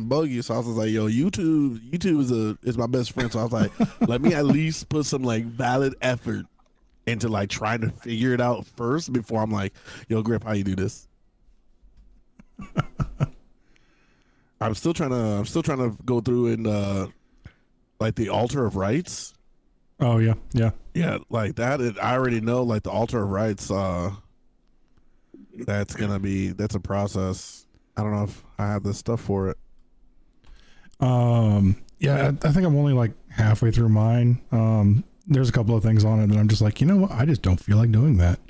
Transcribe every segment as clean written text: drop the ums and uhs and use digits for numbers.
bug you. So I was like, yo, YouTube is my best friend. So I was like, let me at least put some like valid effort into like trying to figure it out first before I'm like, yo, Griff, how you do this? I'm still trying to go through and like the altar of rights. Oh yeah, like that. I already know like the altar of rights. That's a process. I don't know if I have the stuff for it. Yeah, I think I'm only like halfway through mine. There's a couple of things on it that I'm just like, you know what? I just don't feel like doing that.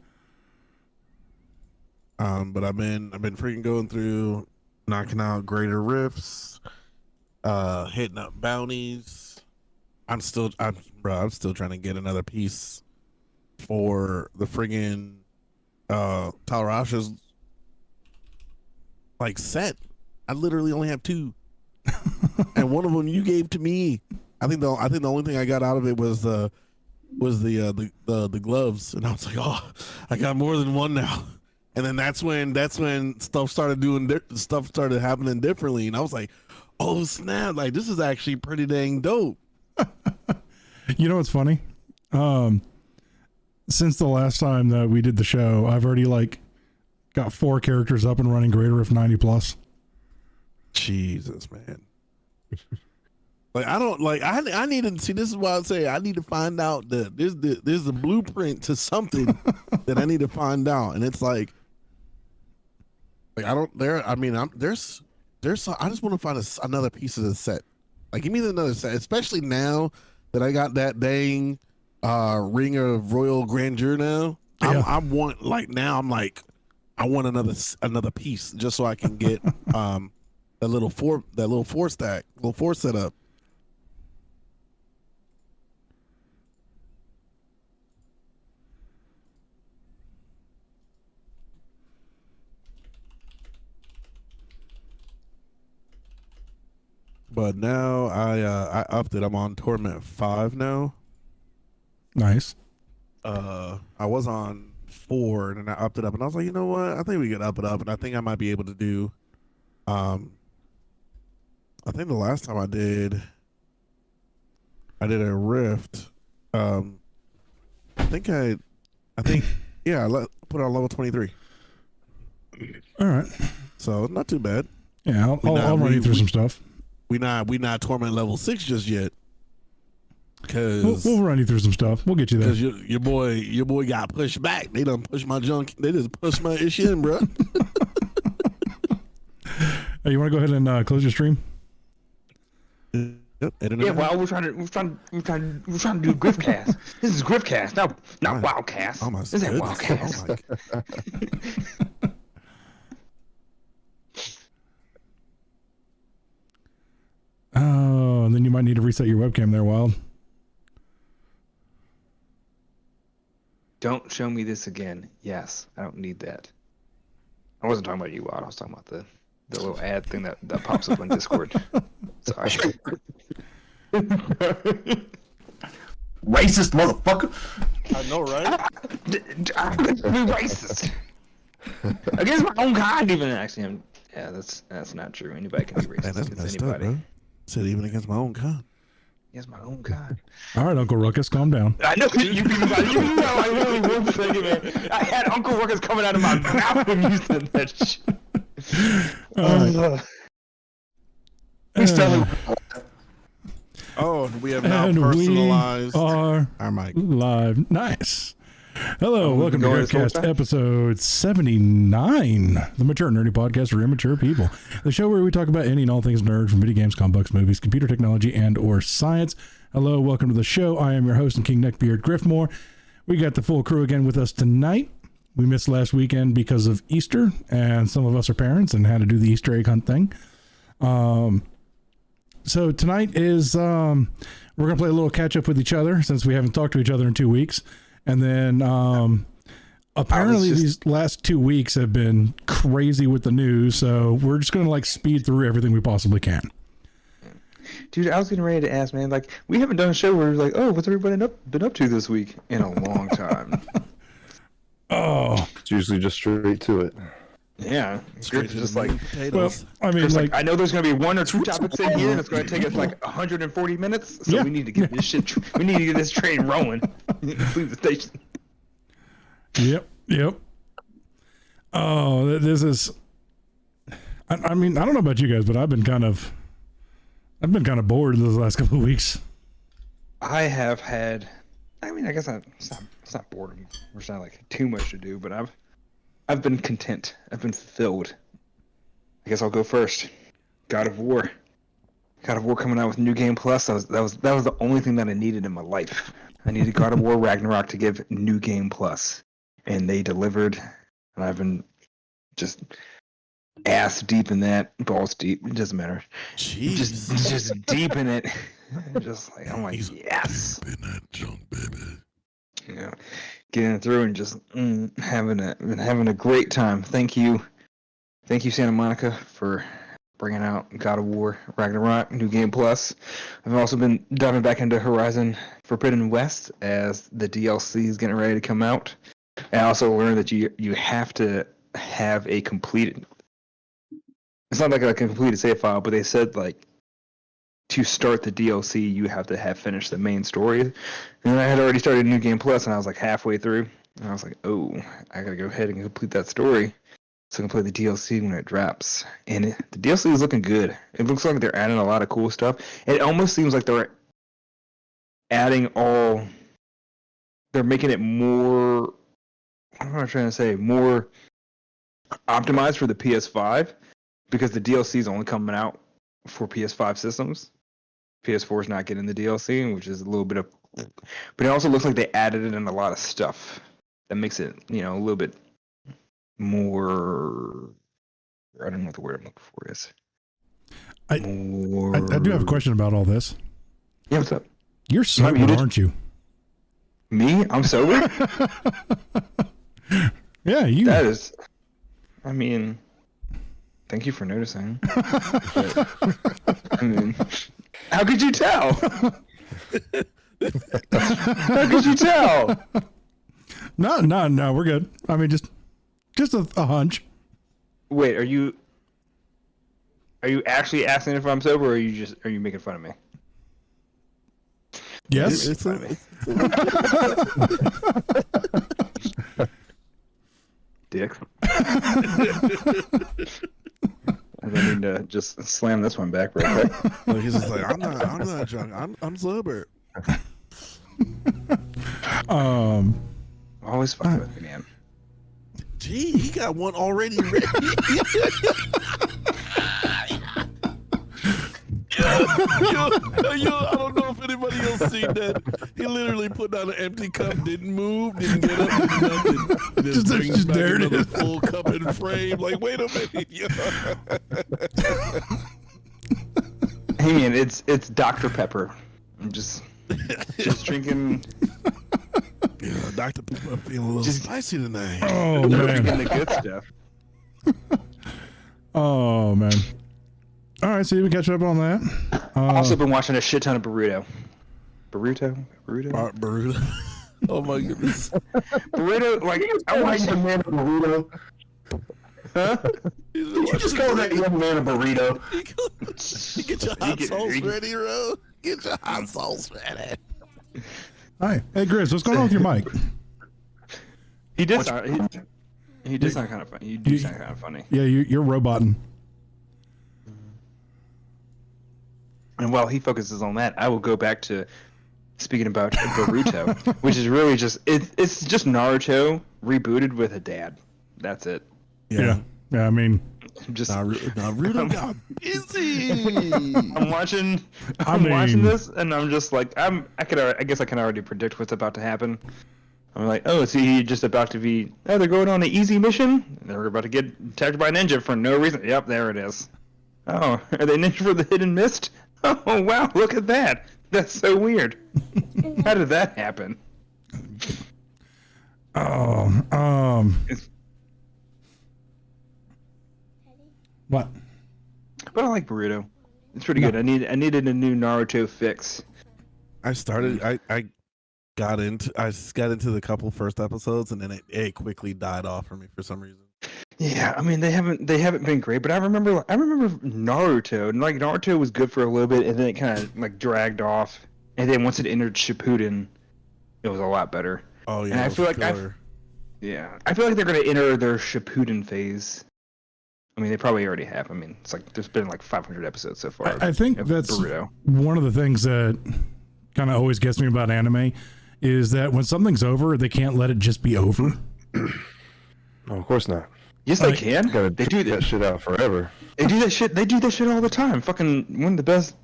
But I've been freaking going through, knocking out greater rifts, hitting up bounties. I'm still trying to get another piece for the friggin' Talrasha's like set. I literally only have 2, and one of them you gave to me. I think the only thing I got out of it was the gloves, and I was like, oh, I got more than one now. And then that's when stuff started happening differently, and I was like, oh snap! Like this is actually pretty dang dope. You know what's funny? Since the last time that we did the show, I've already like got 4 characters up and running Greater Rift 90 plus. Jesus, man. Like I need to see. This is why I say I need to find out that there's a blueprint to something that I need to find out, and it's like I don't there. I mean, there's I just want to find another piece of the set. Like give me another set, especially now that I got that dang Ring of Royal Grandeur now. Yeah. I want another piece just so I can get that little 4 stack, little 4 setup. But now I upped it. I'm on Torment 5 now. Nice. I was on 4 and then I upped it up, and I was like, you know what? I think we could up it up, and I think I might be able to do. I think the last time I did a rift. I think yeah, I put it on level 23. All right. So not too bad. Yeah, I'll run you through some stuff. We not Torment level 6 just yet. Cause we'll run you through some stuff. We'll get you there. Cause your boy got pushed back. They done pushed my junk. They just pushed my issue in, bro. Hey, you want to go ahead and close your stream? Yep. Yeah, well, we're trying to do Griffcast. This is Griffcast, not Wildcast. Oh my this ain't goodness. Wildcast. Oh my Oh, and then you might need to reset your webcam there, Wild. Don't show me this again. Yes, I don't need that. I wasn't talking about you, Wild. I was talking about the little ad thing that pops up on Discord. Sorry. Racist motherfucker. I know, right? I'm gonna be racist against my own kind. Even actually, yeah, that's not true. Anybody can be racist Man, that's against messed anybody. up, bro. Said even against my own kind. Against my own kind. All right, Uncle Ruckus, calm down. I know you know I really was thinking, man. I had Uncle Ruckus coming out of my mouth when you said that shit. Please tell me. Oh, we have now And personalized we are our mic. live. Nice. Hello, welcome to going this whole Griffcast time? episode 79, the Mature Nerdy Podcast for immature people. The show where we talk about any and all things nerd, from video games, comic books, movies, computer technology, and or science. Hello, welcome to the show. I am your host and King Neckbeard Griffmore. We got the full crew again with us tonight. We missed last weekend because of Easter, and some of us are parents and had to do the Easter egg hunt thing. So tonight is, we're going to play a little catch up with each other since we haven't talked to each other in 2 weeks. And then apparently these last 2 weeks have been crazy with the news. So we're just going to like speed through everything we possibly can. Dude, I was getting ready to ask, man. Like, we haven't done a show where we're like, oh, what's everybody been up to this week? In a long time. Oh, It's usually just straight to it. Yeah, Straight Griff to is just the like, meat and potatoes. I mean, Griff's like, I know there's gonna be 1 or 2 topics in here, and it's gonna take us like 140 minutes. So Yeah. we need to get this shit. We need to get this train rolling. Leave the station. Yep. Oh, this is. I mean, I don't know about you guys, but I've been kind of bored this last couple of weeks. I have had. I mean, I guess it's not boredom. There's not like too much to do, but I've been content. I've been fulfilled. I guess I'll go first. God of War. God of War coming out with New Game Plus. That was the only thing that I needed in my life. I needed God of War Ragnarok to give New Game Plus, and they delivered. And I've been just ass deep in that, balls deep. It doesn't matter. Jeez. Just deep in it. Just like I'm like, He's yes. in that junk, baby. Yeah, getting through and just having a great time. Thank you, Santa Monica, for bringing out God of War Ragnarok New Game Plus. I've also been diving back into Horizon Forbidden West as the DLC is getting ready to come out. I also learned that you have to have a completed. It's not like a completed save file, but they said like to start the DLC, you have to have finished the main story. And I had already started New Game Plus, and I was like halfway through. And I was like, oh, I gotta go ahead and complete that story so I can play the DLC when it drops. And the DLC is looking good. It looks like they're adding a lot of cool stuff. It almost seems like they're adding they're making it more, what am I trying to say, more optimized for the PS5, because the DLC is only coming out for PS5 systems. PS4 is not getting the DLC, which is a little bit of, but it also looks like they added it in a lot of stuff that makes it, a little bit more. I don't know what the word I'm looking for is. I do have a question about all this. Yeah, what's up? You're sober, muted? aren't you? Me? I'm sober? Yeah, you. That is. I mean, thank you for noticing. But, I mean, how could you tell? How could you tell? No, we're good. I mean, just a hunch. Wait, are you actually asking if I'm sober, or are you making fun of me? Yes. Dick. I need to just slam this one back right quick. Like, he's just like, I'm not drunk. I'm sober. Always fucking with me, man. Gee, he got one already ready. Yo, I don't know if anybody else seen that. He literally put down an empty cup, didn't move, didn't get up, did nothing. Just brings back there it another is. full cup in frame. Like, wait a minute. Yo. Hey man, it's Dr. Pepper. I'm just drinking. Yeah, Dr. Pepper feeling a little spicy tonight. Oh Drinking man. the good stuff. Oh man. All right, so you can catch up on that. Also been watching a shit ton of Boruto. Boruto. Burrito. Oh my goodness. Boruto, like I watched young man a burrito. Huh? Did you just call that young man a burrito? Get your hot sauce ready, bro. Get your hot sauce ready. Hi. Hey, Grizz, what's going on with your mic? He did sound. He did sound kind of funny. You do sound kind of funny. Yeah, you're roboting. And while he focuses on that, I will go back to speaking about Boruto, which is really just it's just Naruto rebooted with a dad. That's it. Yeah. I mean, Just Naruto got busy. I'm watching this, and I'm just like I guess I can already predict what's about to happen. I'm like, oh, is he just about to be? Oh, they're going on an easy mission. They're about to get attacked by a ninja for no reason. Yep, there it is. Oh, are they ninja for the hidden mist? Oh wow, look at that. That's so weird. How did that happen? What? But I like Boruto. It's pretty good. I needed a new Naruto fix. I got into the couple first episodes, and then it quickly died off for me for some reason. Yeah, I mean they haven't been great, but I remember Naruto, and like Naruto was good for a little bit, and then it kind of like dragged off, and then once it entered Shippuden, it was a lot better. Oh yeah, And I it was feel like filler. I feel like they're gonna enter their Shippuden phase. I mean, they probably already have. I mean, it's like there's been like 500 episodes so far. I think of that's Boruto. one of the things that kind of always gets me about anime is that when something's over, they can't let it just be over. Oh, of course not. Yes, they Like, can. Gotta They do that shit out forever. They do that shit. They do that shit all the time. Fucking one of the best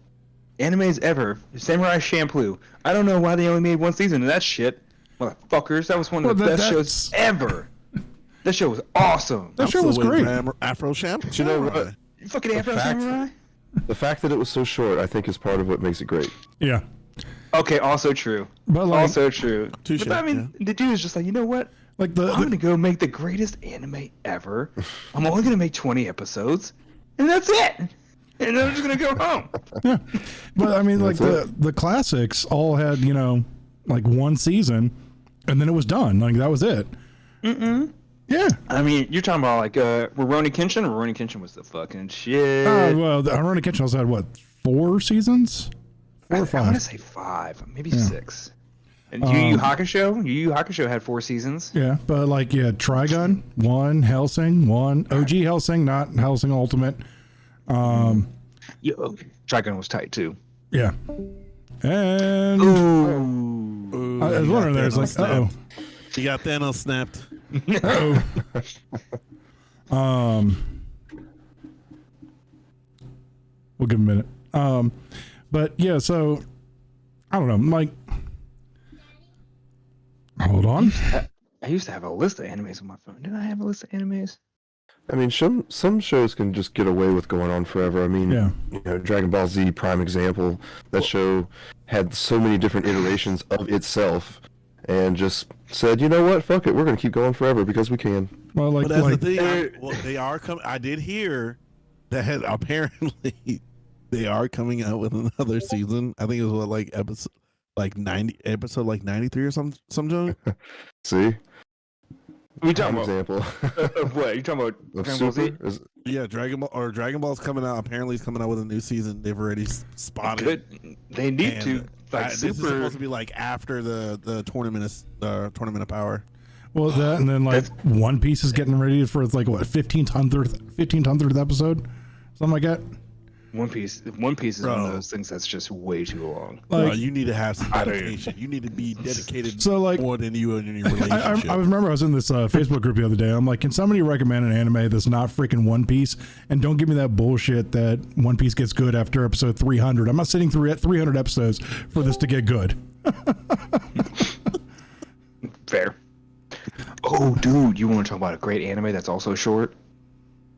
animes ever. Samurai Champloo. I don't know why they only made one season of that shit. Motherfuckers, that was one of the best shows ever. That show was awesome. That show was great. Afro Champ. You know what? You fucking Afro fact- Samurai. The fact that it was so short, I think, is part of what makes it great. Yeah. Okay, also true. But like, Also true. Touche, But I mean, the dude is just like, you know what? like I'm gonna go make the greatest anime ever. I'm only gonna make 20 episodes, and that's it. And then I'm just gonna go home. yeah. But I mean, like That's the classics all had, you know, like one season and then it was done. Like that was it. Yeah. I mean, you're talking about like Rurouni Kenshin. Rurouni Kenshin was the fucking shit. Well, the Rurouni Kenshin also had what, 4 seasons? 4 or I 5? want to say 5, maybe 6. And Yu Yu Hakusho had 4 seasons. Yeah, but like you had Trigun, 1, Hellsing, 1, OG Hellsing, not Hellsing Ultimate. Trigun was tight too. Yeah. And Ooh. I was you wondering got there, it's like, Thanos uh-oh. snapped. You got Thanos snapped. We'll give him a minute. But yeah, so I don't know, like, hold on. I used to have a list of animes on my phone. Did I have a list of animes? I mean, some shows can just get away with going on forever. I mean, Yeah. you know, Dragon Ball Z, prime example. That show had so many different iterations of itself, and just said, you know what, fuck it, we're gonna keep going forever because we can. Well, like, But that's like the thing. They are coming. I did hear that apparently they are coming out with another season. I think it was what, like episode like 93 or some junk. See, What are you prime talking about? example Of what? You talking about of Dragon Ball Z? Super. Yeah, Dragon Ball's coming out. Apparently, it's coming out with a new season. They've already spotted. Good. They need And, to. Like this is Super. supposed to be like after the tournament of power. well, that, and then like One Piece is getting ready for its like what 1500th episode, something like that. One Piece is one Bro. of those things that's just way too long. Like, You need to have some I don't- dedication. You need to be dedicated So, like, more than you in your I relationship. remember I was in this Facebook group the other day. I'm like, can somebody recommend an anime that's not freaking One Piece? And don't give me that bullshit that One Piece gets good after episode 300. I'm not sitting through 300 episodes for this to get good. Fair. Oh, dude, you want to talk about a great anime that's also short?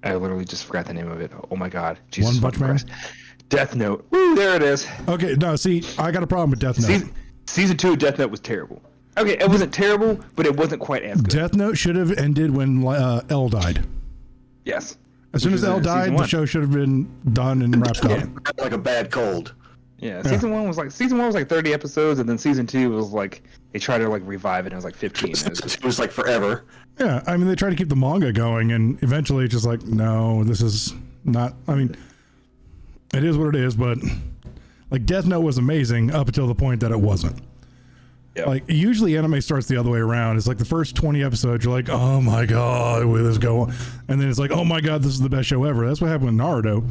I literally just forgot the name of it. Oh my god. Jesus One Punch fucking Man? Christ. Death Note. Woo, there it is. Okay, no, see, I got a problem with Death Note. Season 2 of Death Note was terrible. Okay, it wasn't terrible, but it wasn't quite as good. Death Note should have ended when L died. Yes. As soon Which as was L in died, season the 1. show should have been done and wrapped up. Like a bad cold. Yeah, season 1 was like 30 episodes, and then season 2 was like they tried to like revive it, and it was like 15. It was like forever. Yeah, I mean, they tried to keep the manga going, and eventually it's just like, no, this is not, I mean, it is what it is, but like Death Note was amazing up until the point that it wasn't. Yeah. Like, usually anime starts the other way around. It's like the first 20 episodes, you're like, oh my God, where this go? And then it's like, oh my God, this is the best show ever. That's what happened with Naruto.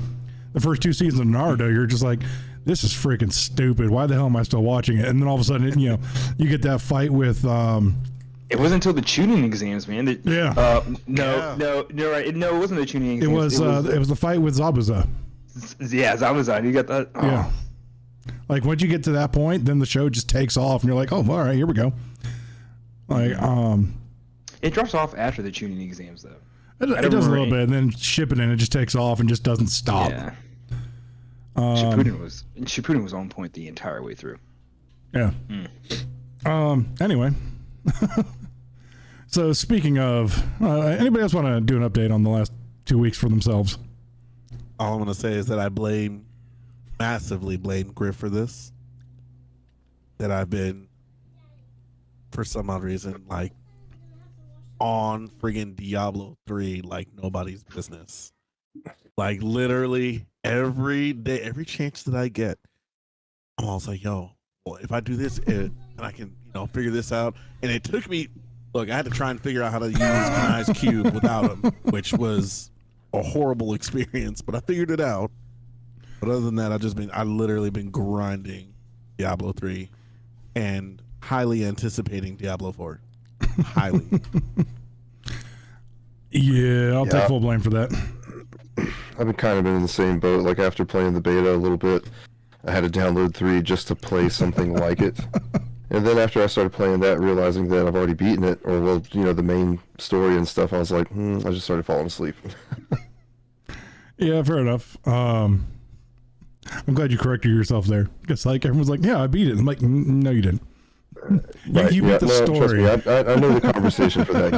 The first 2 seasons of Naruto, you're just like, this is freaking stupid. Why the hell am I still watching it? And then all of a sudden, you know, you get that fight with, It wasn't until the tuning exams, man. Yeah. No, right. It wasn't the tuning it exams. was the fight with Zabuza. Yeah, Zamazan. You got that? Oh. Yeah. Like once you get to that point, then the show just takes off and you're like, oh, all right, here we go. Like, It drops off after the tuning exams, though. it does a little bit, and then shipping it just takes off and just doesn't stop. Yeah. Shippuden was on point the entire way through. Yeah. Anyway. So speaking of, anybody else want to do an update on the last 2 weeks for themselves? All I'm gonna say is that I massively blame Griff for this. That I've been, for some odd reason, like on friggin' Diablo 3 like nobody's business. Like literally every day, every chance that I get, I'm always like, yo, well, if I do this, and I can, figure this out. And it took me, look, I had to try and figure out how to use Kanai's cube without him, which was a horrible experience, but I figured it out. But other than that, I literally been grinding Diablo 3 and highly anticipating Diablo 4. Highly. Yeah, I'll take full blame for that. I've been kind of in the same boat. Like after playing the beta a little bit, I had to download 3 just to play something like it. And then after I started playing that, realizing that I've already beaten it, or well, the main story and stuff, I was like, I just started falling asleep. Yeah, fair enough. I'm glad you corrected yourself there. Because like everyone's like, yeah, I beat it. I'm like, no, you didn't. Right, you beat the story. Trust me, I know the conversation for that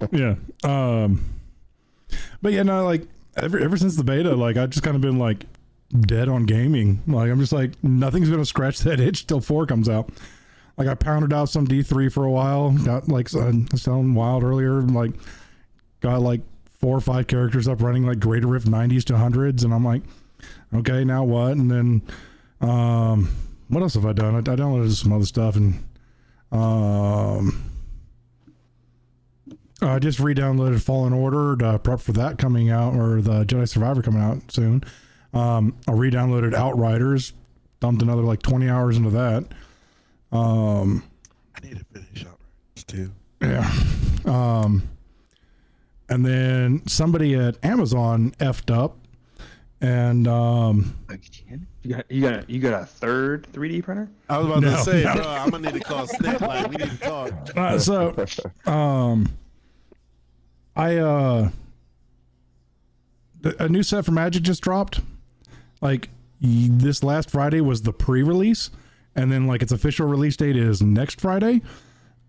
game. Yeah. But yeah, no, like ever since the beta, like I've just kind of been like dead on gaming. Like I'm just like nothing's gonna scratch that itch till 4 comes out. Like I pounded out some D3 for a while. Got like selling Wild earlier. Like got like 4 or 5 characters up running like Greater Rift 90s to 100s, and I'm like, okay, now what? And then what else have I done? I downloaded some other stuff, and I just re-downloaded Fallen Order to prep for that coming out, or the Jedi Survivor coming out soon. I re-downloaded Outriders, dumped another like 20 hours into that. I need to finish Outriders too. Yeah. And then somebody at Amazon effed up, and Again? You got a third 3D printer? I was about to say, bro, I'm gonna need to call Snap. Like, we need to talk. A new set for Magic just dropped. Like this last Friday was the pre-release, and then like its official release date is next Friday.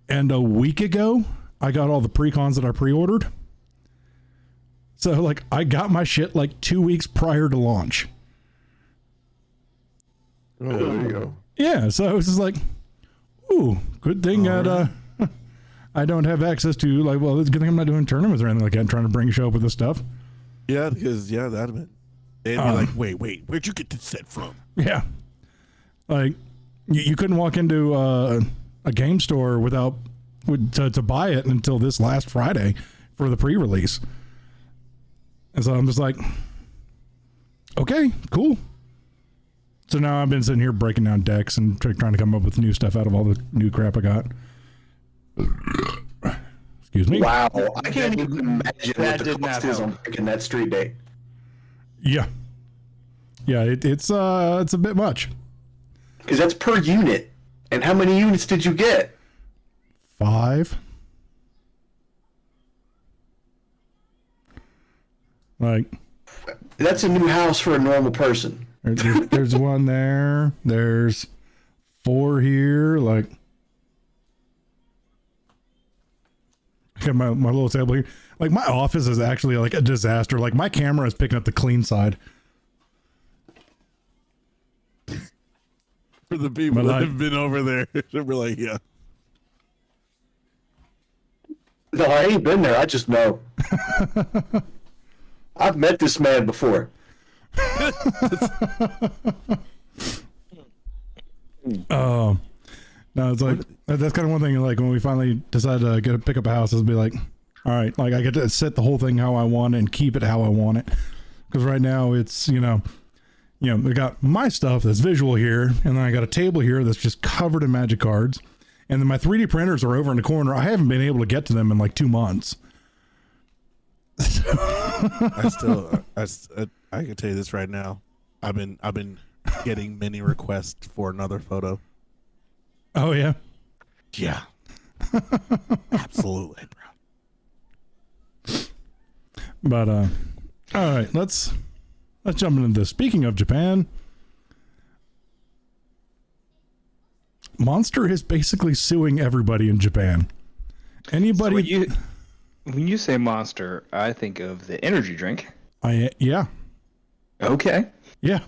And a week ago, I got all the pre-cons that I pre-ordered. So like I got my shit like 2 weeks prior to launch. Oh, there you go. Yeah, so I was just like, ooh, good thing that I don't have access to, like, well, it's a good thing I'm not doing tournaments or anything like that. I'm trying to bring a show up with this stuff. Yeah, because that'd have been. They'd be like, wait, where'd you get this set from? Yeah, like you couldn't walk into a game store to buy it until this last Friday for the pre-release. And so I'm just like, okay, cool. So now I've been sitting here breaking down decks and trying to come up with new stuff out of all the new crap I got. Excuse me. Wow, I can't even imagine what the cost is on picking that street date. Yeah, it's a bit much. Because that's per unit. And how many units did you get? 5. Like, That's a new house for a normal person. there's one there. There's 4 here. Like, I got my little table here. Like, my office is actually like a disaster. Like, my camera is picking up the clean side. For the people that have been over there, they're like, yeah. No, I ain't been there. I just know. I've met this man before. No, it's like that's kind of one thing. Like when we finally decided to pick up a house, it'll be like, all right, like I get to set the whole thing how I want it and keep it how I want it. Because right now it's we got my stuff that's visual here, and then I got a table here that's just covered in Magic cards, and then my 3D printers are over in the corner. I haven't been able to get to them in like 2 months. I can tell you this right now. I've been getting many requests for another photo. Oh yeah. Yeah. Absolutely, bro. But all right, let's jump into this. Speaking of Japan, Monster is basically suing everybody in Japan. Anybody? So when you say Monster, I think of the energy drink. Yeah. Okay. Yeah.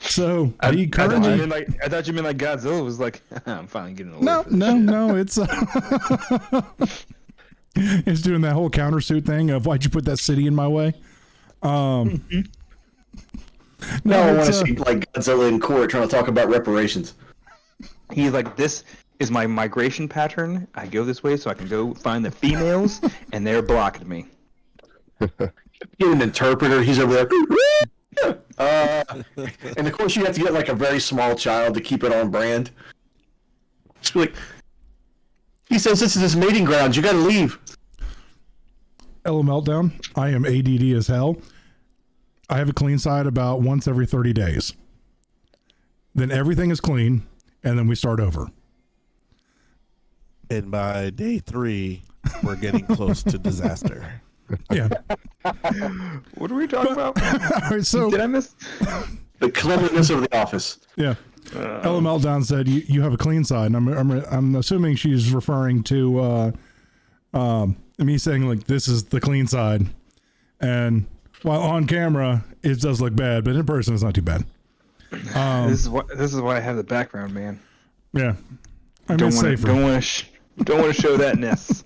So I he thought currently. I thought you meant like Godzilla was like, I'm finally getting away. No. It's it's doing that whole countersuit thing of why'd you put that city in my way. Now I want to it's, see like Godzilla in court trying to talk about reparations. He's like, this is my migration pattern. I go this way so I can go find the females, and they're blocking me. Get an interpreter. He's over there. And of course, you have to get like a very small child to keep it on brand. Just be like, he says this is his mating ground. You got to leave. Ella Meltdown. I am ADD as hell. I have a clean side about once every 30 days. Then everything is clean, and then we start over. And by day 3, we're getting close to disaster. Yeah. What are we talking about? All right, so Did I miss? The cleanliness of the office. yeah. Ella Meltdown said you have a clean side, and I'm assuming she's referring to me saying like this is the clean side, and while on camera it does look bad, but in person it's not too bad. This is why I have the background, man. Yeah, I Don't miss want safer. to show that mess.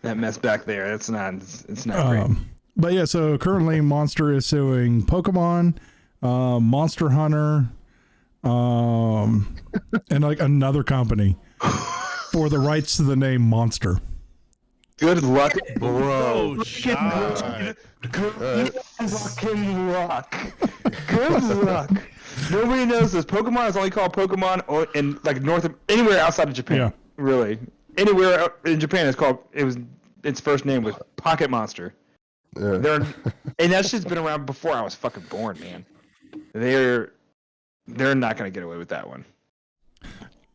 That mess back there. It's not great. But yeah, so currently Monster is suing Pokemon, Monster Hunter, and like another company for the rights to the name Monster. Good luck, Bro, Good fucking luck. Good luck. Nobody knows this. Pokemon is only called Pokemon in like anywhere outside of Japan. Yeah. Really, anywhere in Japan its first name was Pocket Monster. Yeah. And that shit's been around before I was fucking born, man. They're not gonna get away with that one.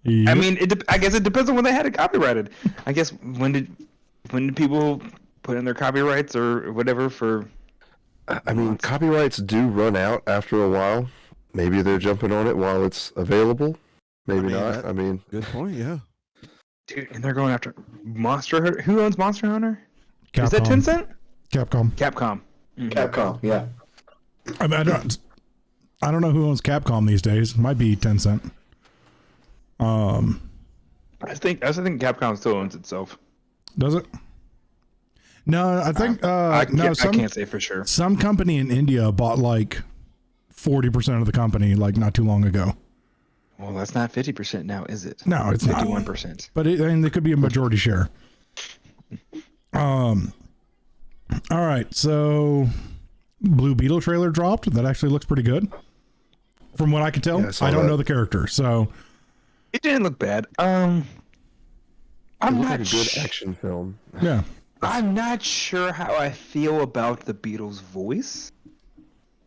Yep. I mean, I guess it depends on when they had it copyrighted. I guess when did people put in their copyrights or whatever for? I mean, copyrights do run out after a while. Maybe they're jumping on it while it's available. Maybe not. I mean, good point. Yeah. Dude, and they're going after Monster Hunter. Who owns Monster Hunter? Capcom. Is that Tencent? Capcom. Capcom. Mm-hmm. Capcom, yeah. I mean, I don't know who owns Capcom these days. Might be Tencent. I think Capcom still owns itself. Does it? No, I think I no. can't say for sure. Some company in India bought like 40% of the company like not too long ago. Well, that's not 50% now, is it? No, it's not. 51%. But it could be a majority share. All right, so Blue Beetle trailer dropped. That actually looks pretty good, from what I can tell. Yeah, I don't know the character, so It didn't look bad. I'm it looked not like a good action film. yeah. I'm not sure how I feel about the Beetle's voice.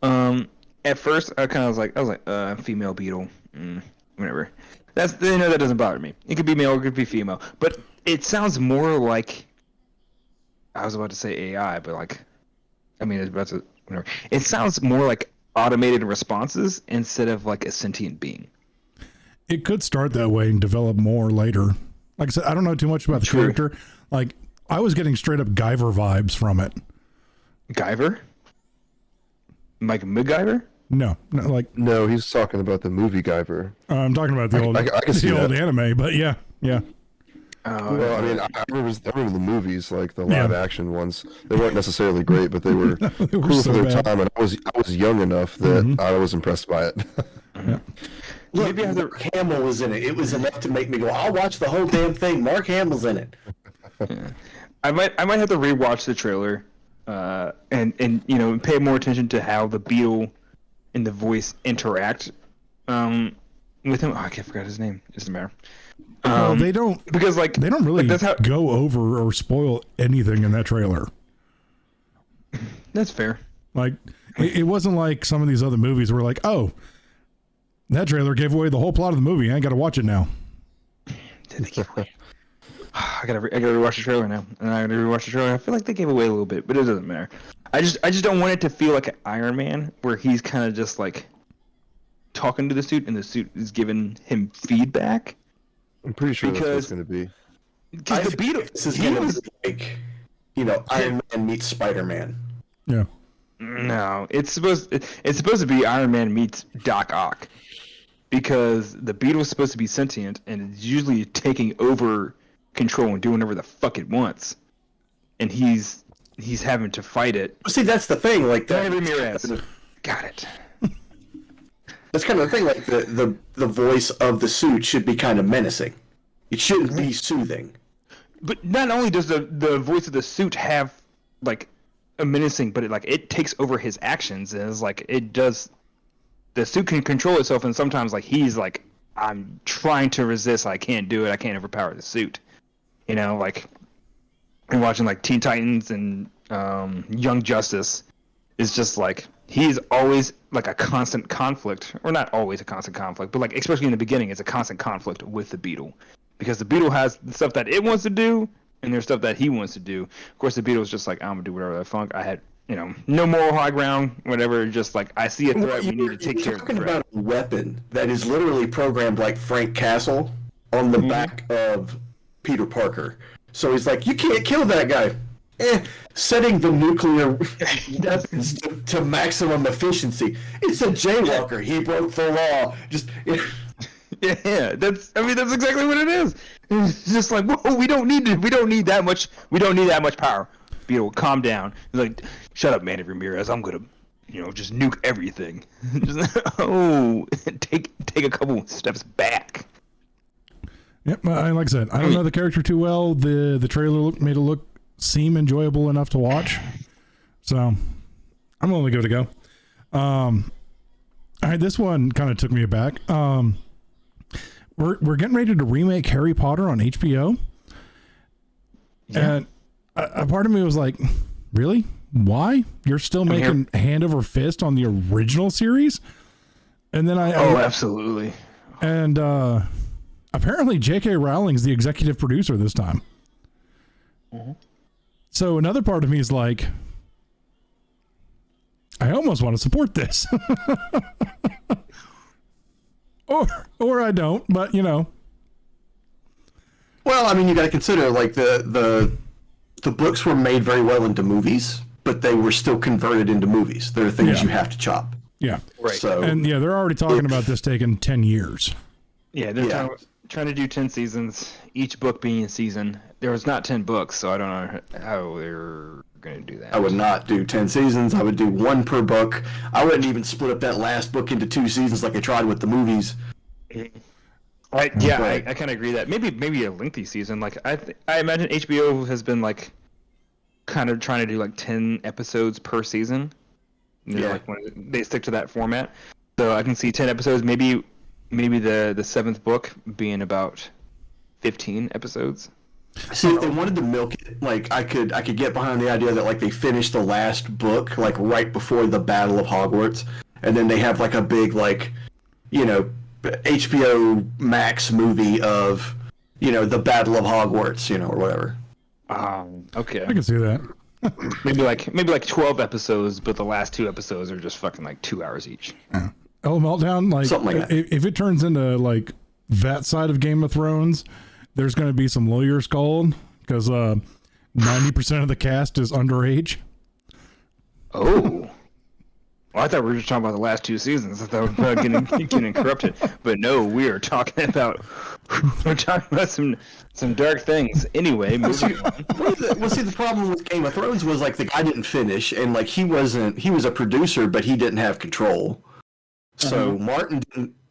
At first I was like, female Beetle, whatever. That doesn't bother me. It could be male, it could be female, but it sounds more like. I was about to say AI, but whatever. It sounds more like automated responses instead of like a sentient being. It could start that way and develop more later. Like I said, I don't know too much about the character. Like I was getting straight up Guyver vibes from it. Guyver? Like MacGyver? No, like No, he's talking about the movie Guyver. I'm talking about the old, I can see the old that. anime, but yeah. Well, I mean, I remember the movies, like the live action ones. They weren't necessarily great, but they were cool so for their bad. time, and I was young enough that I was impressed by it. Look, Maybe I have to- Mark Hamill was in it. It was enough to make me go, I'll watch the whole damn thing. Mark Hamill's in it. I might have to rewatch the trailer, and pay more attention to how the Beetle and the voice interact with him. Oh, I can't forget his name. It doesn't matter. They don't Because like they don't really that's how. go over or spoil anything in that trailer. That's fair. Like it wasn't like some of these other movies where like, oh, that trailer gave away the whole plot of the movie. I got to watch it now. Did they give away? I gotta rewatch the trailer now, and I gotta rewatch the trailer. I feel like they gave away a little bit, but it doesn't matter. I just don't want it to feel like an Iron Man, where he's kind of just like talking to the suit, and the suit is giving him feedback. I'm pretty sure that's what it's Because- going to be. Because the Beetle, This is he going to was. be like, Iron Man meets Spider-Man. Yeah. No, it's supposed to be Iron Man meets Doc Ock, because the Beetle's supposed to be sentient and it's usually taking over control and doing whatever the fuck it wants, and he's having to fight it. See, that's the thing. Like that. Ramirez. Got it. That's kind of the thing. Like the voice of the suit should be kind of menacing. It shouldn't be soothing. But not only does the voice of the suit have like a menacing, but it takes over his actions, and it's like it does. The suit can control itself, and sometimes like he's like, I'm trying to resist, I can't do it, I can't overpower the suit. You know, like you're watching like Teen Titans and Young Justice. Is just like he's always like a constant conflict, or not always a constant conflict, but like especially in the beginning, it's a constant conflict with the Beetle, because the Beetle has the stuff that it wants to do, and there's stuff that he wants to do. Of course, the Beetle's just like, I'm gonna do whatever the fuck. I had, no moral high ground, whatever. Just like I see a threat, we need to take care of the You're talking threat. about a weapon that is literally programmed like Frank Castle on the back of Peter Parker. So he's like, you can't kill that guy. Setting the nuclear weapons to maximum efficiency. It's a jaywalker. He broke the law. Just Yeah, that's exactly what it is. It's just like, whoa, we don't need that much power. Beetle, calm down. He's like, shut up, Manny Ramirez. I'm gonna, just nuke everything. Take a couple steps back. Yep, like I said, I don't know the character too well. The trailer made it seem enjoyable enough to watch, so I'm only good to go. All right, this one kind of took me aback. We're getting ready to remake Harry Potter on HBO, and a part of me was like, really? Why? You're still making hand over fist on the original series? And then Absolutely. And apparently J.K. Rowling's the executive producer this time. Mm-hmm. So another part of me is like, I almost want to support this. or I don't, but Well, I mean, you got to consider like the books were made very well into movies, but they were still converted into movies. There are things you have to chop. Yeah. Right. So, and they're already talking about this taking 10 years. Yeah, they're trying to do 10 seasons, each book being a season. There was not 10 books, so I don't know how they're going to do that. I would not do 10 seasons. I would do one per book. I wouldn't even split up that last book into 2 seasons like I tried with the movies. I kind of agree that maybe a lengthy season. Like I imagine HBO has been like kind of trying to do like 10 episodes per season. Like when they stick to that format. So I can see 10 episodes, maybe the 7th book being about 15 episodes. See, if they wanted to milk it, like I could get behind the idea that like they finished the last book like right before the Battle of Hogwarts, and then they have like a big like, HBO Max movie of, the Battle of Hogwarts, or whatever. Okay. I can see that. maybe like 12 episodes, but the last 2 episodes are just fucking like 2 hours each. Oh, Meltdown, like, something like that. If it turns into like that side of Game of Thrones, there's going to be some lawyers called because 90% of the cast is underage. Oh. Well, I thought we were just talking about the last 2 seasons. I thought we were getting corrupted, but no, we are talking about some dark things. Anyway, moving on. Well, see, the problem with Game of Thrones was like the guy didn't finish, and like he was a producer, but he didn't have control. So Martin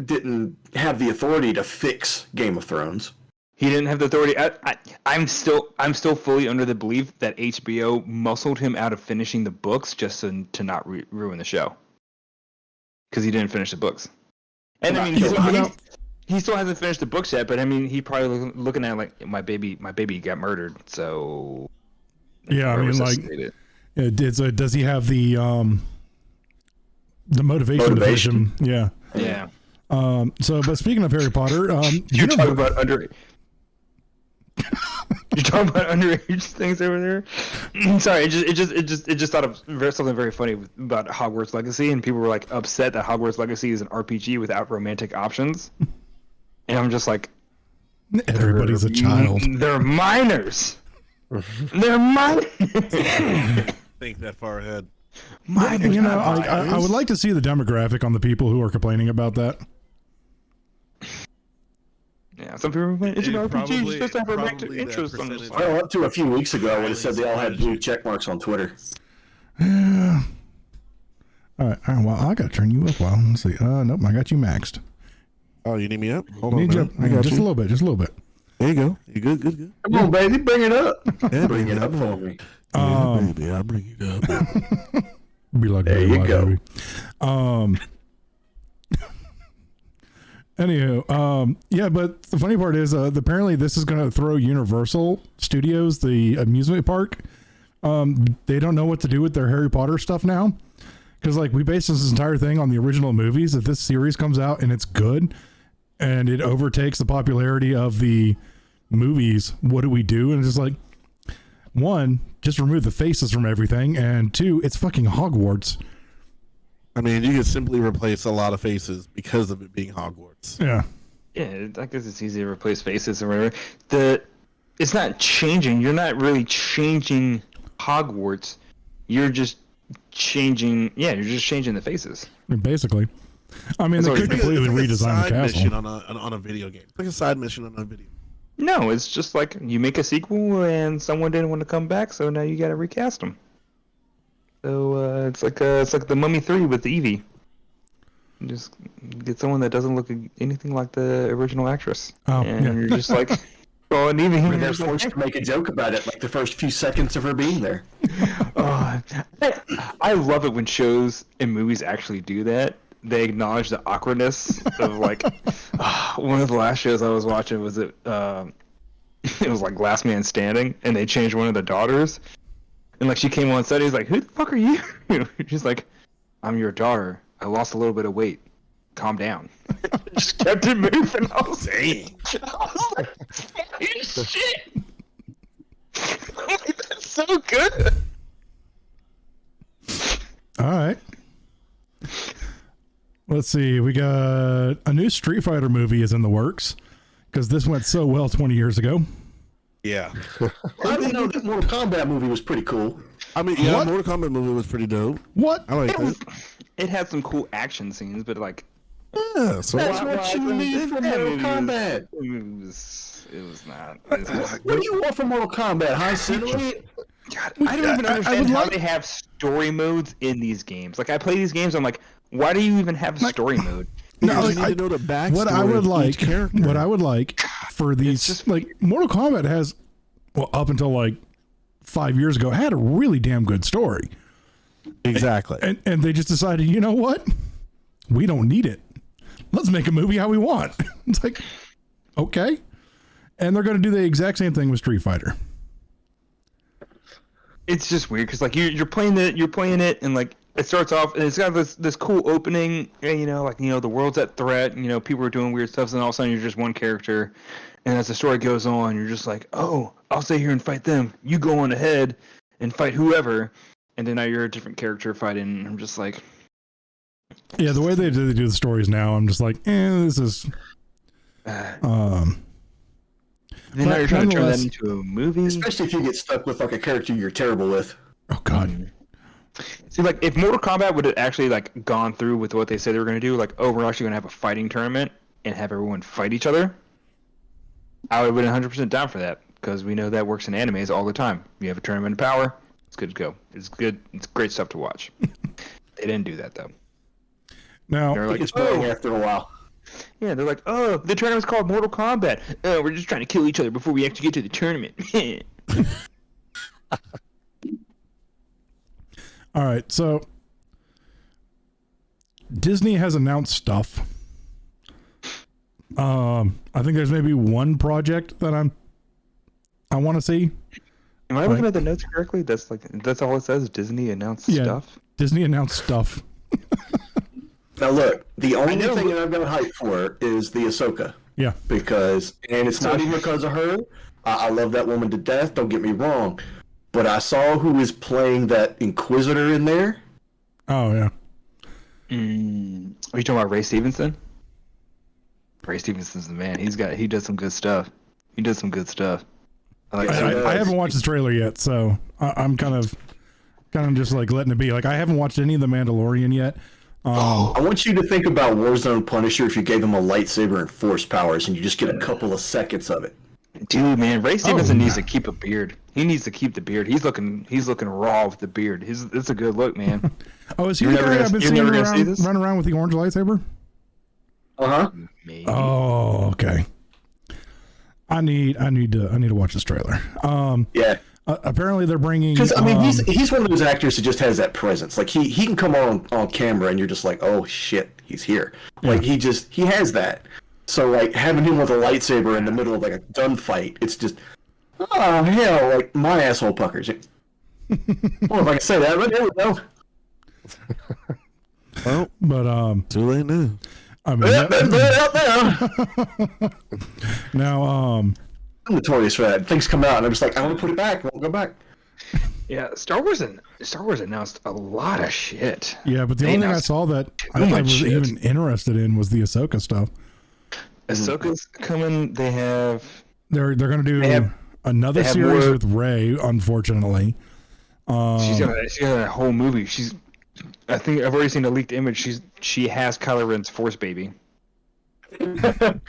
didn't have the authority to fix Game of Thrones. He didn't have the authority. I'm still fully under the belief that HBO muscled him out of finishing the books just to not ruin the show, because he didn't finish the books. And I mean, he still hasn't finished the books yet. But I mean, he probably looking at like my baby got murdered. So yeah, I mean, like, does he have the motivation to finish him? Yeah. Yeah. So, but speaking of Harry Potter, You're talking about underage. You're talking about underage things over there. Sorry, it just thought of something very funny about Hogwarts Legacy, and people were like upset that Hogwarts Legacy is an RPG without romantic options. And I'm just like, everybody's a child. They're minors. They're minors. Think that far ahead. You know, I would like to see the demographic on the people who are complaining about that. Yeah, some people are like, it's an RPG, probably- it's supposed to have romantic probably that interest. I'm just percentage. like, Well, up to a few weeks ago, I would have said they all had blue check marks on Twitter. Yeah. All right. Well, I got to turn you up. Well, let's see. Nope, I got you maxed. Oh, you need me up? Hold on, Need you man. up. I got Just you. a little bit. Just a little bit. There you go. You good? Good. Come on, baby, bring it up. Yeah, Bring baby, it up for me. Yeah, baby, I'll bring it up. Be like, There you go. Baby. Anywho, yeah, but the funny part is, apparently this is going to throw Universal Studios, the amusement park. They don't know what to do with their Harry Potter stuff now. Because, like, we based this entire thing on the original movies. If this series comes out and it's good and it overtakes the popularity of the movies, what do we do? And it's just like, one, just remove the faces from everything. And two, it's fucking Hogwarts. I mean, you can simply replace a lot of faces because of it being Hogwarts. Yeah. yeah, I guess it's easy to replace faces or whatever. It's not changing. You're not really changing Hogwarts. You're just changing. Yeah, you're just changing the faces. I mean, basically. I mean, That's they what could it's completely It's like a redesign the side mission castle. on a video game. It's like a side mission on a video. No, it's just like you make a sequel and someone didn't want to come back, so now you got to recast them. So it's like the Mummy 3 with Evie. You just get someone that doesn't look anything like the original actress, Oh, and yeah. you're just like, oh, and Evie. I mean, you're they're just like, forced to make a joke about it, like the first few seconds of her being there. oh, I love it when shows and movies actually do that. They acknowledge the awkwardness of like one of the last shows I was watching was it was like Last Man Standing, and they changed one of the daughters, and like she came on set, he's like, "Who the fuck are you?" She's like, "I'm your daughter. I lost a little bit of weight. Calm down." Just kept it moving. I was like, "Holy shit!" I'm like, that's so good. All right. Let's see. We got a new Street Fighter movie is in the works because this went so well 20 years ago. Yeah. I didn't know that Mortal Kombat movie was pretty cool. I mean, yeah, What? Mortal Kombat movie was pretty dope. What? I like that. It had some cool action scenes, but like Yeah, so That's what you need from Mortal Kombat. it was not. It was, What do you want from Mortal Kombat? High cinema? God, I don't even I understand would how like- they have story modes in these games. Like I play these games, I'm like, why do you even have a story mode? No, because like, you need to know the backstory what I would of like, each character. what I would like for these, just- like Mortal Kombat has, well, up until like 5 years ago, had a really damn good story, Exactly. and they just decided, you know what, we don't need it. Let's make a movie how we want. It's like, okay, and they're going to do the exact same thing with Street Fighter. It's just weird because like you're playing it, and like it starts off and it's got this cool opening, and the world's at threat, and people are doing weird stuff, and all of a sudden you're just one character, and as the story goes on, you're just like, oh, I'll stay here and fight them. You go on ahead and fight whoever, and then now you're a different character fighting. And I'm just like, Yeah, the way they do the stories now, I'm just like, this is. then now you're trying to turn that nonetheless- into a movie. Especially if you get stuck with like a character you're terrible with. Oh God. See, like if Mortal Kombat would have actually like gone through with what they said they were going to do, like, oh, we're actually going to have a fighting tournament and have everyone fight each other, I would have been 100% down for that because we know that works in animes all the time. You have a tournament of power, it's good to go. It's good. It's great stuff to watch. They didn't do that though. Now, They're Like like, it's boring oh, after a while. yeah, they're like, oh, the tournament's called Mortal Kombat. Oh, we're just trying to kill each other before we actually get to the tournament. all right, so Disney has announced stuff. I think there's maybe one project that I want to see. Am I looking at the notes correctly? That's all it says. Disney announced Yeah. stuff. Disney announced stuff. Now look, the only know, thing that I've got hype for is the Ahsoka. Yeah. Because, and it's not even because of her. I love that woman to death, don't get me wrong. But I saw who is playing that Inquisitor in there. Oh yeah. Are you talking about Ray Stevenson? Ray Stevenson's the man. He does some good stuff. He does some good stuff. I like Yeah, that. I haven't watched the trailer yet, so I'm kind of kind of just like letting it be. Like I haven't watched any of the Mandalorian yet. I want you to think about Warzone Punisher if you gave him a lightsaber and force powers, and you just get a couple of seconds of it. Dude, man, Ray Stevenson needs to keep a beard. He needs to keep the beard. He's looking raw with the beard. It's a good look, man. Oh, is he the guy I've been seeing run around with the orange lightsaber? Maybe. Oh, okay. I need to watch this trailer. Yeah. Apparently they're bringing. Because I mean, he's one of those actors who just has that presence. Like he can come on camera, and you're just like, oh shit, he's here. Like he has that. So like having him with a lightsaber in the middle of like a gunfight, it's just, oh hell, like my asshole puckers. I don't know if I can say that, but there we go. Well, but too late now. I mean, out there. now I'm notorious for that. Things come out, and I'm just like, I want to put it back. I won't go back. Yeah, Star Wars announced a lot of shit. Yeah, but the only thing I saw that I was even interested in was the Ahsoka stuff. Ahsoka's coming. They're going to do another series with Rey, unfortunately. She's got a whole movie. I think I've already seen a leaked image. She has Kylo Ren's Force baby. No,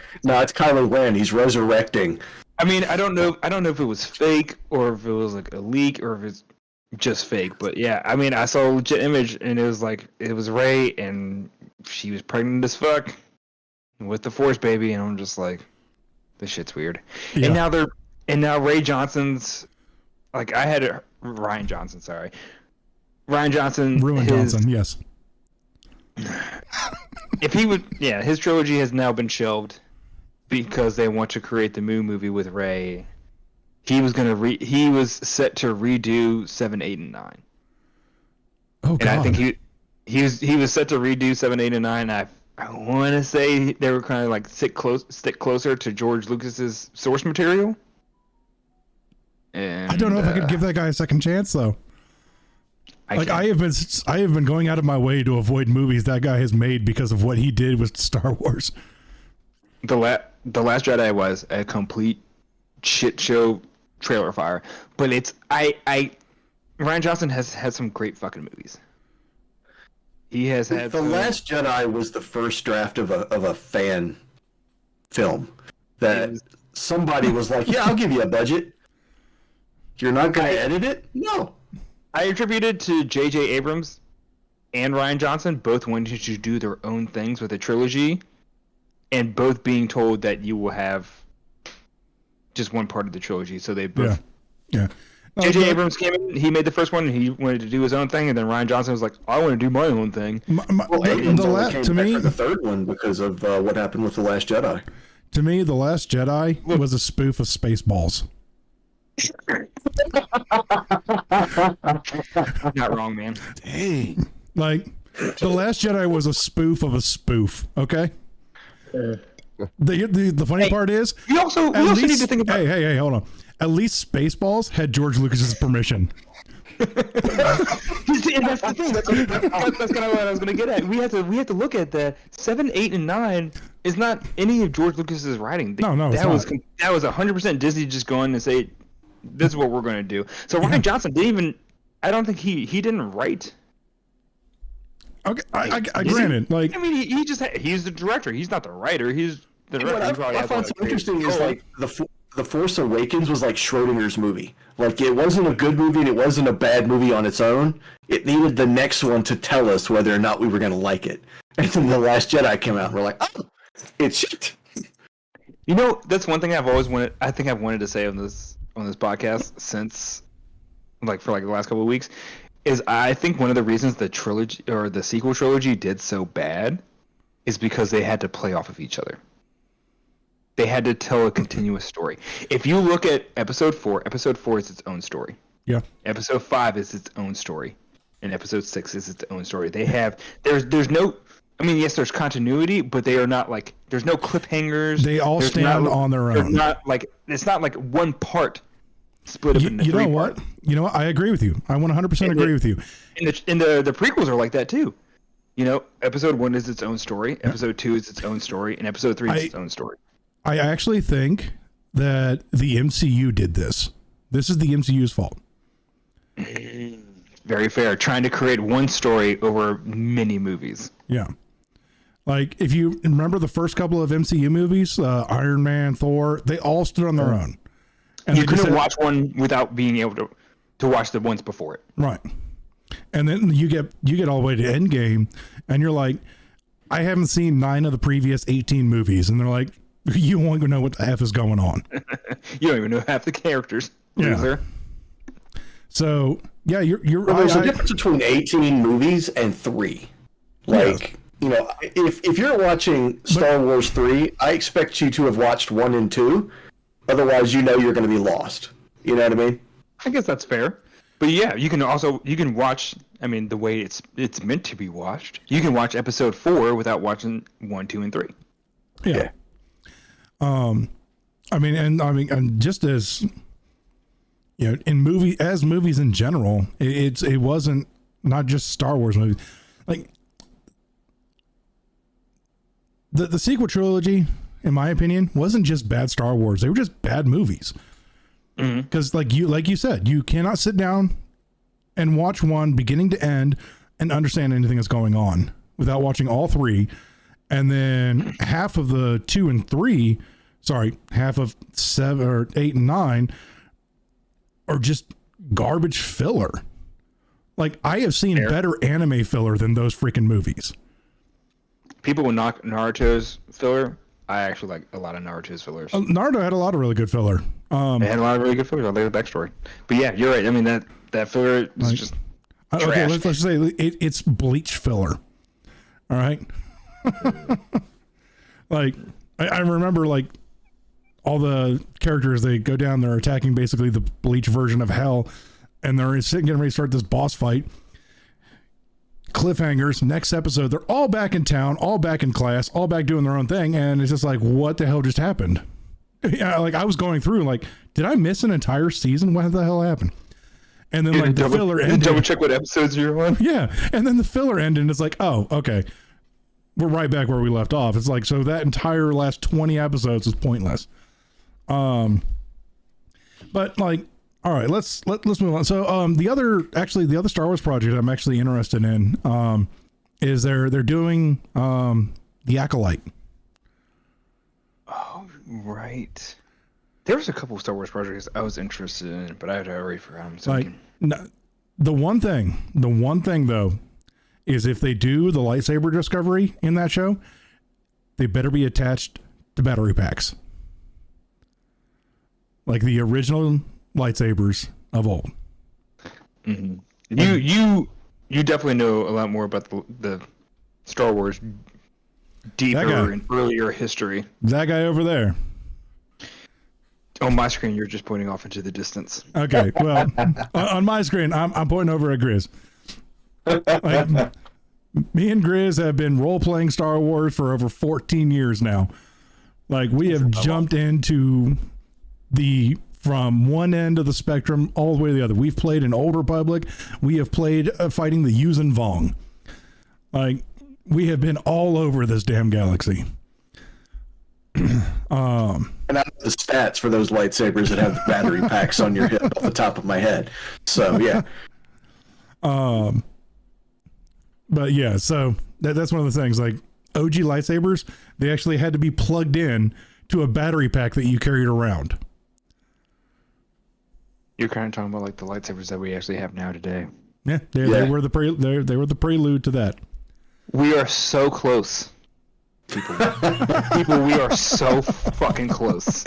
it's Kylo Ren. He's resurrecting. I mean, I don't know if it was fake or if it was like a leak or if it's just fake. But yeah, I mean, I saw a legit image and it was Rey and she was pregnant as fuck with the Force baby, and I'm just like, this shit's weird. Yeah. And now Ray Johnson's like Ryan Johnson, sorry. Ryan Johnson. Ruin Johnson, yes. If he would, yeah, his trilogy has now been shelved because they want to create the Moon movie with Rey. He was set to redo 7, 8, and 9. Oh, God. And I think he was set to redo 7, 8, and 9. I want to say they were kind of like stick closer to George Lucas's source material. And I don't know if I could give that guy a second chance though. I have been going out of my way to avoid movies that guy has made because of what he did with Star Wars. The Last Jedi was a complete shit show trailer fire, but Ryan Johnson has had some great fucking movies. He has had The Last Jedi was the first draft of a fan film that somebody was like, yeah, I'll give you a budget. You're not going to edit it? No. I attributed to J.J. Abrams and Ryan Johnson both wanting to do their own things with a trilogy, and both being told that you will have just one part of the trilogy. So they both. Yeah. J.J. Abrams came in, he made the first one, and he wanted to do his own thing, and then Ryan Johnson was like, I want to do my own thing. The third one because of what happened with The Last Jedi. To me, The Last Jedi was a spoof of Spaceballs. Not wrong, man. Dang. Like, The Last Jedi was a spoof of a spoof, okay? The funny part is... We also need to think about... Hey, hold on. At least Spaceballs had George Lucas's permission. And that's the thing. That's kind of what I was going to get at. We have to look at that. 7, 8, and 9 is not any of George Lucas's writing. No, that was 100% Disney just going to say, this is what we're going to do. So Ryan Johnson didn't even... I don't think he didn't write. Okay, I granted. Like, I mean, he's the director. He's not the writer. He's the director. What I found so interesting is like the Force Awakens was like Schrodinger's movie. Like it wasn't a good movie and it wasn't a bad movie on its own. It needed the next one to tell us whether or not we were going to like it. And then The Last Jedi came out and we're like, oh, it's shit. You know, that's one thing I've always wanted. I think I've wanted to say on this podcast since, for the last couple of weeks, is I think one of the reasons the trilogy or the sequel trilogy did so bad is because they had to play off of each other. They had to tell a continuous story. If you look at Episode 4 is its own story. Yeah. Episode 5 is its own story, and Episode 6 is its own story. They have there's no. I mean, yes, there's continuity, but they are not like there's no cliffhangers. They all stand on their own. It's not like one part split up into three parts. You know what? I agree with you. I 100% agree with you. And the prequels are like that too. You know, Episode 1 is its own story. Episode 2 is its own story, and Episode 3 is its own story. I actually think that the MCU did this. This is the MCU's fault. Very fair. Trying to create one story over many movies. Yeah. Like, if you remember the first couple of MCU movies, Iron Man, Thor, they all stood on their own. And You couldn't watch one without being able to watch the ones before it. Right. And then you get all the way to Endgame, and you're like, I haven't seen 9 of the previous 18 movies. And they're like, you won't even know what the F is going on. You don't even know half the characters. Yeah. Loser. So, yeah, you're Well, there's a difference between 18 movies and 3. Like, you know, if you're watching Star Wars 3, I expect you to have watched 1 and 2. Otherwise, you know you're going to be lost. You know what I mean? I guess that's fair. But yeah, you can watch, I mean, the way it's meant to be watched. You can watch episode 4 without watching 1, 2, and 3. Yeah. And just as, you know, in movies in general, it wasn't not just Star Wars movies. Like the sequel trilogy, in my opinion, wasn't just bad Star Wars. They were just bad movies. Because like you said, you cannot sit down and watch one beginning to end and understand anything that's going on without watching all 3. And then half of the 2 and 3, half of 7 or 8 and 9 are just garbage filler. Like, I have seen better anime filler than those freaking movies. People will knock Naruto's filler. I actually like a lot of Naruto's fillers. Naruto had a lot of really good filler. They had a lot of really good fillers. I like the backstory. But yeah, you're right. I mean, that filler is just trash. Okay, let's say it's Bleach filler. All right. Like, I remember, like, all the characters, they go down, they're attacking basically the Bleach version of hell, and they're getting ready to start this boss fight. Cliffhangers, next episode, they're all back in town, all back in class, all back doing their own thing, and it's just like, what the hell just happened? Yeah, like, I was going through, like, did I miss an entire season? What the hell happened? And then, like, the filler ended. Double check what episodes you're on. Yeah, and then the filler ended, and it's like, oh, okay. We're right back where we left off. It's like, so that entire last 20 episodes is pointless. But like, all right, let's move on. So the other Star Wars project I'm actually interested in is they're doing the Acolyte. Oh, right. There was a couple of Star Wars projects I was interested in, but I had already forgotten. Like, the one thing though, is if they do the lightsaber discovery in that show, they better be attached to battery packs. Like the original lightsabers of old. Mm-hmm. You definitely know a lot more about the Star Wars deeper and earlier history. That guy over there. On my screen, you're just pointing off into the distance. Okay, well, on my screen, I'm pointing over at Grizz. Like, me and Grizz have been role-playing Star Wars for over 14 years now. Like, we have jumped into from one end of the spectrum all the way to the other. We've played in Old Republic. We have played fighting the Yuuzhan Vong. Like, we have been all over this damn galaxy. And I know the stats for those lightsabers that have the battery packs on your hip off the top of my head. So, yeah. But yeah, so that's one of the things. Like, OG lightsabers, they actually had to be plugged in to a battery pack that you carried around. You're kind of talking about like the lightsabers that we actually have now today. Yeah, they were the prelude to that. We are so close, people. People, we are so fucking close.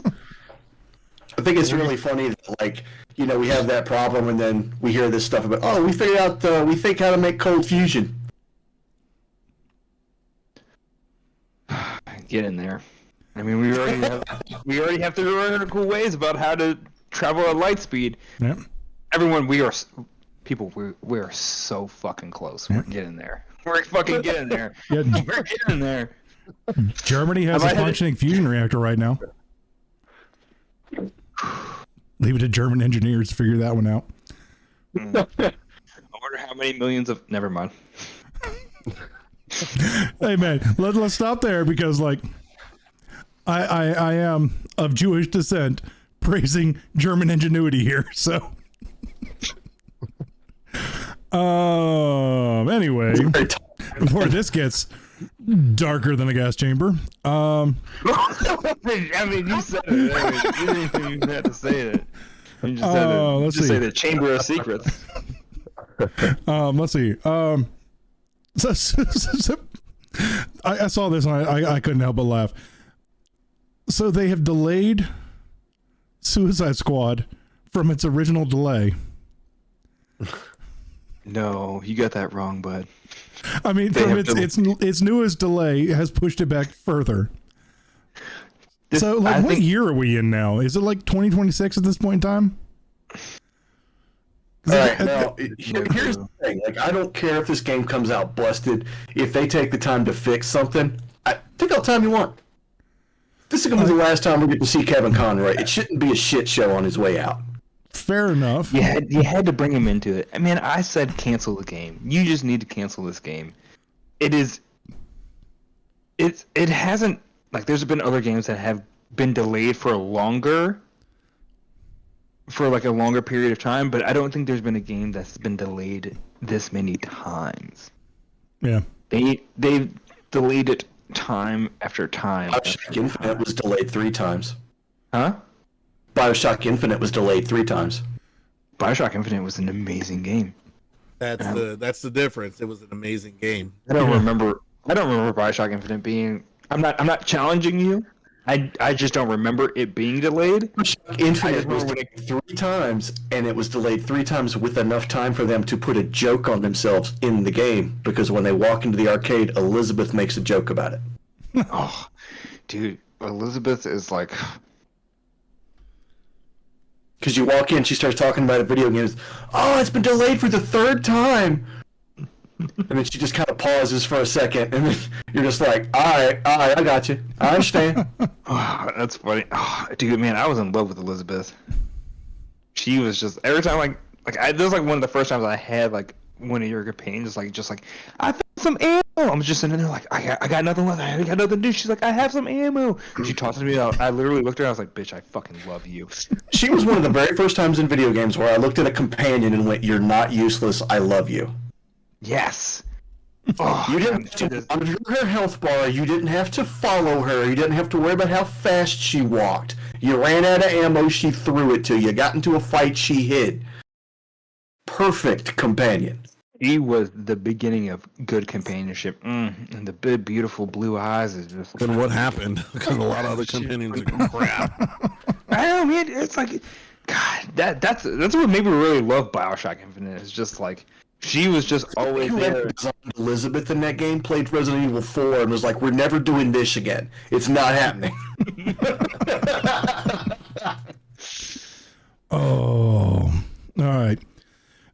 I think it's really funny that, like, you know, we have that problem and then we hear this stuff about, oh, we figured out, we think how to make cold fusion. Get in there. I mean, we already have theoretical ways about how to travel at light speed. Yep. Everyone, we are so fucking close. We're getting there. We're fucking getting there. Yeah. We're getting there. Germany has a functioning fusion reactor right now. Leave it to German engineers to figure that one out. I wonder how many millions of... Never mind. Hey man, let's stop there because, like, I am of Jewish descent, praising German ingenuity here. So, Anyway, before this gets darker than a gas chamber, I mean, you said it. I mean, you didn't even have to say it. You just had to let's just see. say the Chamber of Secrets. Let's see. I saw this and I couldn't help but laugh. So they have delayed Suicide Squad from its original delay. No, you got that wrong, bud. I mean, They from have its newest delay has pushed it back further. So, like, I what think- year are we in now? Is it like 2026 at this point in time? All right, now here's the thing. Like, I don't care if this game comes out busted. If they take the time to fix something, take all the time you want. This is going to be the last time we get to see Kevin Conroy. It shouldn't be a shit show on his way out. Fair enough. You had to bring him into it. I mean, I said cancel the game. You just need to cancel this game. It hasn't, like, there's been other games that have been delayed for a longer period of time, but I don't think there's been a game that's been delayed this many times. Yeah. They've delayed it time after time. Bioshock Infinite was delayed 3 times. Huh? Bioshock Infinite was delayed 3 times. Bioshock Infinite was an amazing game. That's the difference. It was an amazing game. I don't remember Bioshock Infinite being. I'm not challenging you. I just don't remember it being delayed. Bioshock Infinite was delayed 3 times, and it was delayed 3 times with enough time for them to put a joke on themselves in the game. Because when they walk into the arcade, Elizabeth makes a joke about it. Oh, dude, Elizabeth is like. Because you walk in, she starts talking about a video game. Oh, it's been delayed for the 3rd time. And then she just kind of pauses for a second, and then you're just like, all right, I got you. I understand. Oh, that's funny. Oh, dude, man, I was in love with Elizabeth. She was just every time this was like one of the first times I had like one of your companions just like I found some ammo. I'm just sitting there like I got nothing left. I got nothing to do. She's like I have some ammo. She tosses me out. I literally looked at her. I was like, bitch, I fucking love you. She was one of the very first times in video games where I looked at a companion and went, "You're not useless. I love you." Yes. Oh, You didn't have to monitor her health bar. You didn't have to follow her. You didn't have to worry about how fast she walked. You ran out of ammo, she threw it to you. Got into a fight, she hid. Perfect companion. He was the beginning of good companionship. And the big, beautiful blue eyes is just. Then what happened? Because a lot of other companions are crap. I don't know, man. It's like, God, that's what made me really love Bioshock Infinite. It's just like. She was just always there. Elizabeth in that game played Resident Evil 4 and was like, "We're never doing this again. It's not happening." Oh, all right.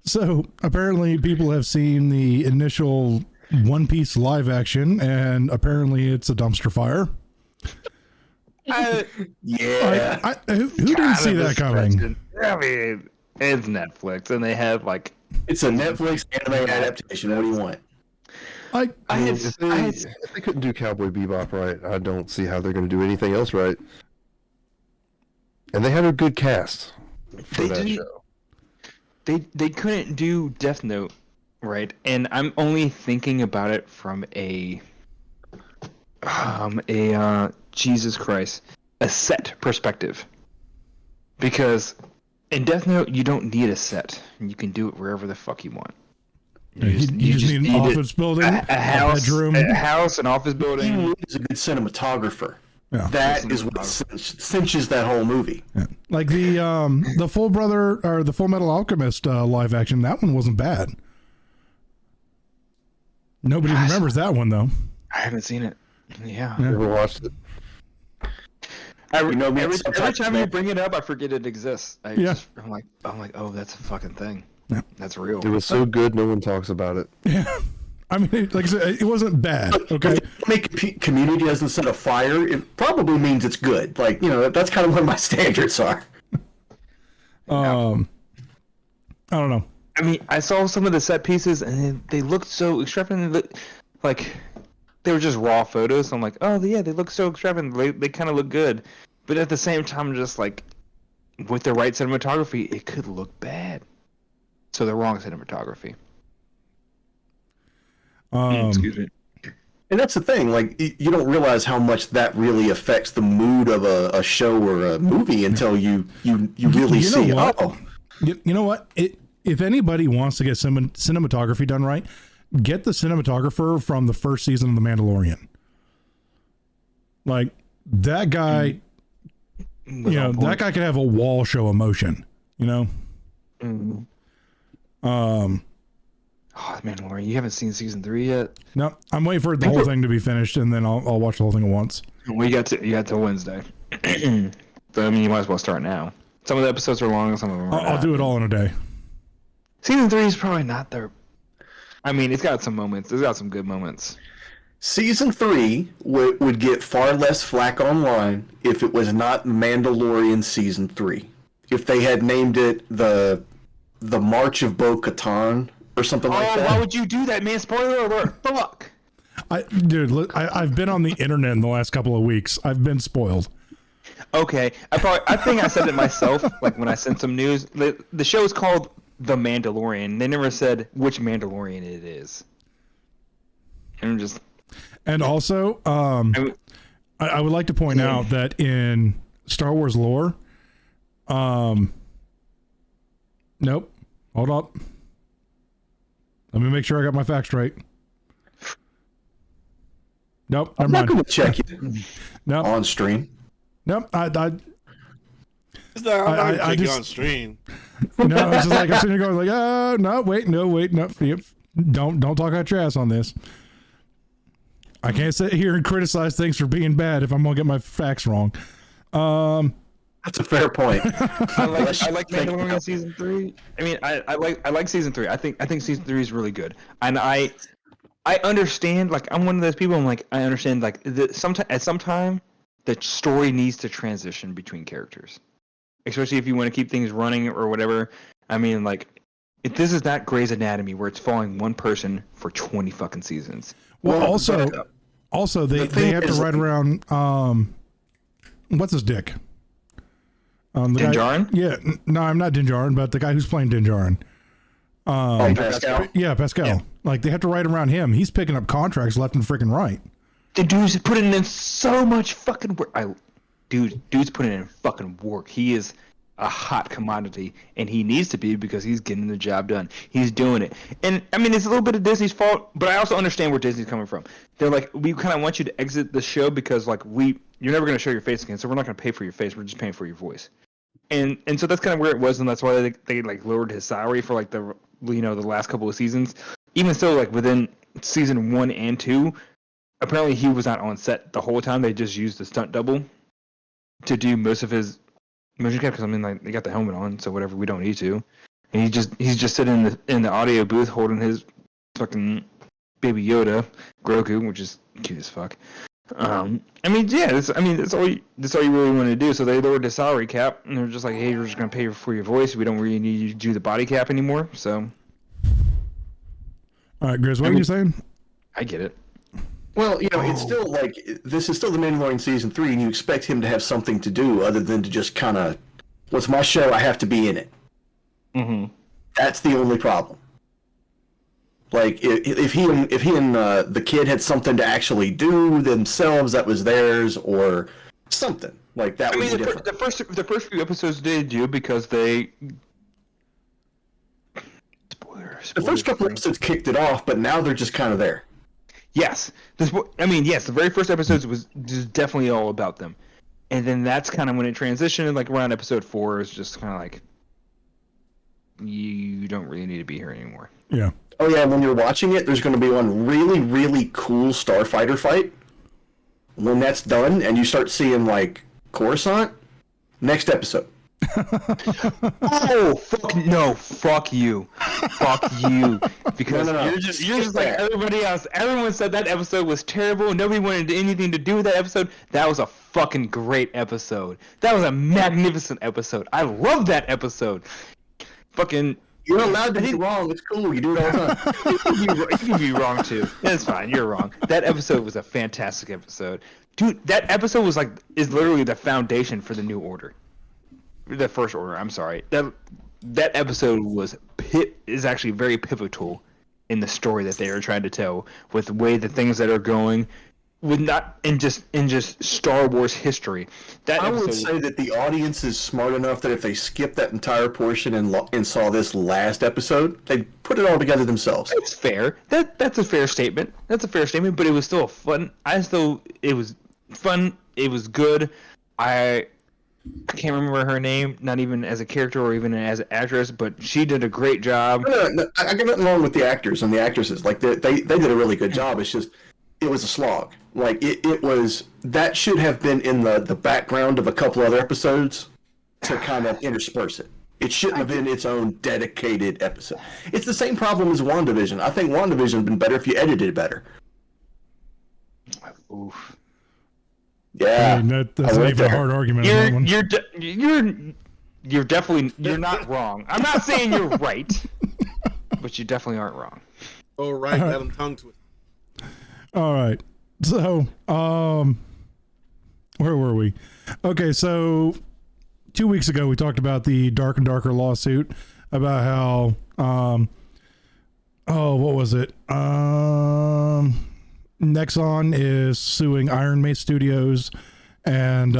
So apparently people have seen the initial One Piece live action, and apparently it's a dumpster fire. Yeah. Who didn't see that coming? I mean, it's Netflix, and they have like. It's a Netflix anime adaptation. What do you want? If they couldn't do Cowboy Bebop right, I don't see how they're going to do anything else right. And they had a good cast for that show. They couldn't do Death Note right, and I'm only thinking about it from a Jesus Christ, a set perspective, because. In Death Note, you don't need a set. You can do it wherever the fuck you want. You just need an office building, a house, bedroom. a house, an office building. He is a good cinematographer. Yeah. That is what cinches that whole movie. Yeah. Like the Full Brother or the Full Metal Alchemist live action, that one wasn't bad. Nobody remembers that one though. I haven't seen it. Yeah. Never watched it. Every time you bring it up, I forget it exists. I'm like, oh, that's a fucking thing. Yeah. That's real. It was so good, no one talks about it. Yeah. I mean, like I said, it wasn't bad. Okay. If make community doesn't set a fire, it probably means it's good. Like, that's kind of where my standards are. I don't know. I mean, I saw some of the set pieces, and they looked so extravagant. Like they were just raw photos. So I'm like, oh yeah, they look so extravagant. They kind of look good, but at the same time, just like with the right cinematography, it could look bad. So the wrong cinematography. Excuse me. And that's the thing, like, you don't realize how much that really affects the mood of a show or a movie until you really see, oh. You know what? If anybody wants to get cinematography done right, get the cinematographer from the first season of The Mandalorian. Like, that guy, that guy could have a wall show emotion, you know? Mm-hmm. Oh, Mandalorian, you haven't seen season 3 yet? No, I'm waiting for the whole thing to be finished, and then I'll watch the whole thing at once. Well, you got till Wednesday. So, I mean, you might as well start now. Some of the episodes are long, some of them are I'll do it all in a day. Season 3 is probably not there. I mean, it's got some moments. It's got some good moments. Season 3 would get far less flack online if it was not Mandalorian Season 3. If they had named it the March of Bo-Katan or something like that. Why would you do that, man? Spoiler alert. Fuck. Dude, I've been on the internet in the last couple of weeks. I've been spoiled. Okay. I think I said it myself, like when I sent some news. The show is called The Mandalorian. They never said which Mandalorian it is. And also, I would like to point out that in Star Wars lore, nope. Hold up. Let me make sure I got my facts straight. Nope. I'm not going to check it nope. on stream. Nope. I'm not just on stream. No, it's just like I'm sitting here going like, oh no, wait, no. Yep. Don't talk out your ass on this. I can't sit here and criticize things for being bad if I'm gonna get my facts wrong. That's a fair point. I like Mandalorian season 3. I mean, I like season 3. I think season 3 is really good, and I understand. Like, I'm one of those people. I'm like, I understand. Like, at some time, the story needs to transition between characters, especially if you want to keep things running or whatever. I mean, like, if this is not Grey's Anatomy where it's following one person for 20 fucking seasons. Well, also they have to ride around. What's his dick? Din Djarin? Yeah, no, I'm not Din Djarin, but the guy who's playing Din Djarin. Pascal? Yeah, Pascal. Yeah. Like, they have to ride around him. He's picking up contracts left and freaking right. The dude's putting in so much fucking work. Dude's putting in fucking work. He is a hot commodity, and he needs to be because he's getting the job done. He's doing it. And, I mean, it's a little bit of Disney's fault, but I also understand where Disney's coming from. They're like, we kind of want you to exit the show because, like, you're never going to show your face again, so we're not going to pay for your face. We're just paying for your voice. And so that's kind of where it was, and that's why they like lowered his salary for like the last couple of seasons. Even so, like within season 1 and 2, apparently he was not on set the whole time. They just used the stunt double to do most of his motion capture. Because I mean, like, they got the helmet on, so whatever, we don't need to. And he's just sitting in the audio booth holding his fucking baby Yoda, Grogu, which is cute as fuck. I mean, yeah, that's all you really want to do. So they lowered the salary cap, and they're just like, hey, we're just gonna pay for your voice. We don't really need you to do the body cap anymore. So, all right, Grizz, what are you saying? I get it. Well, it's still like, this is still the Mandalorian season 3, and you expect him to have something to do other than to just kind of, what's my show? I have to be in it. Mm-hmm. That's the only problem. Like, if he and the kid had something to actually do themselves that was theirs, or something like that. I mean, the first few episodes they do because they. Spoilers. The first couple episodes kicked it off, but now they're just kind of there. Yes, yes. The very first episodes was just definitely all about them, and then that's kind of when it transitioned. And like around episode 4, is just kind of like, you don't really need to be here anymore. Yeah. Oh yeah, when you're watching it, there's going to be one really, really cool starfighter fight. When that's done, and you start seeing like Coruscant, next episode. Oh fuck no! Fuck you! Because no. You're just like everybody else. Everyone said that episode was terrible. Nobody wanted anything to do with that episode. That was a fucking great episode. That was a magnificent episode. I love that episode. Fucking. You're allowed to be wrong. It's cool. You do it all the time. You can be wrong too. It's fine. You're wrong. That episode was a fantastic episode, dude. That episode is literally the foundation for the New Order, the First Order. I'm sorry. That episode is actually very pivotal in the story that they are trying to tell, with the way the things that are going, with not in just Star Wars history. That I would episode, say that the audience is smart enough that if they skip that entire portion and saw this last episode, they'd put it all together themselves. it's fair. That's a fair statement. That's a fair statement. But it was still fun. It was fun. It was good. I can't remember her name, not even as a character or even as an actress, but she did a great job. No, I got nothing wrong with the actors and the actresses. Like they did a really good job. It's just it was a slog. Like it was that should have been in the background of a couple other episodes to kind of intersperse it. It shouldn't have been its own dedicated episode. It's the same problem as WandaVision. I think WandaVision would have been better if you edited it better. Oof. Yeah, I mean, that's not even a hard argument on that one. You're definitely not wrong. I'm not saying you're right, but you definitely aren't wrong. Oh, right. Let him tongue twist. All right. So, where were we? Okay, so 2 weeks ago we talked about the Dark and Darker lawsuit about how, what was it? Nexon is suing Iron Mace Studios, and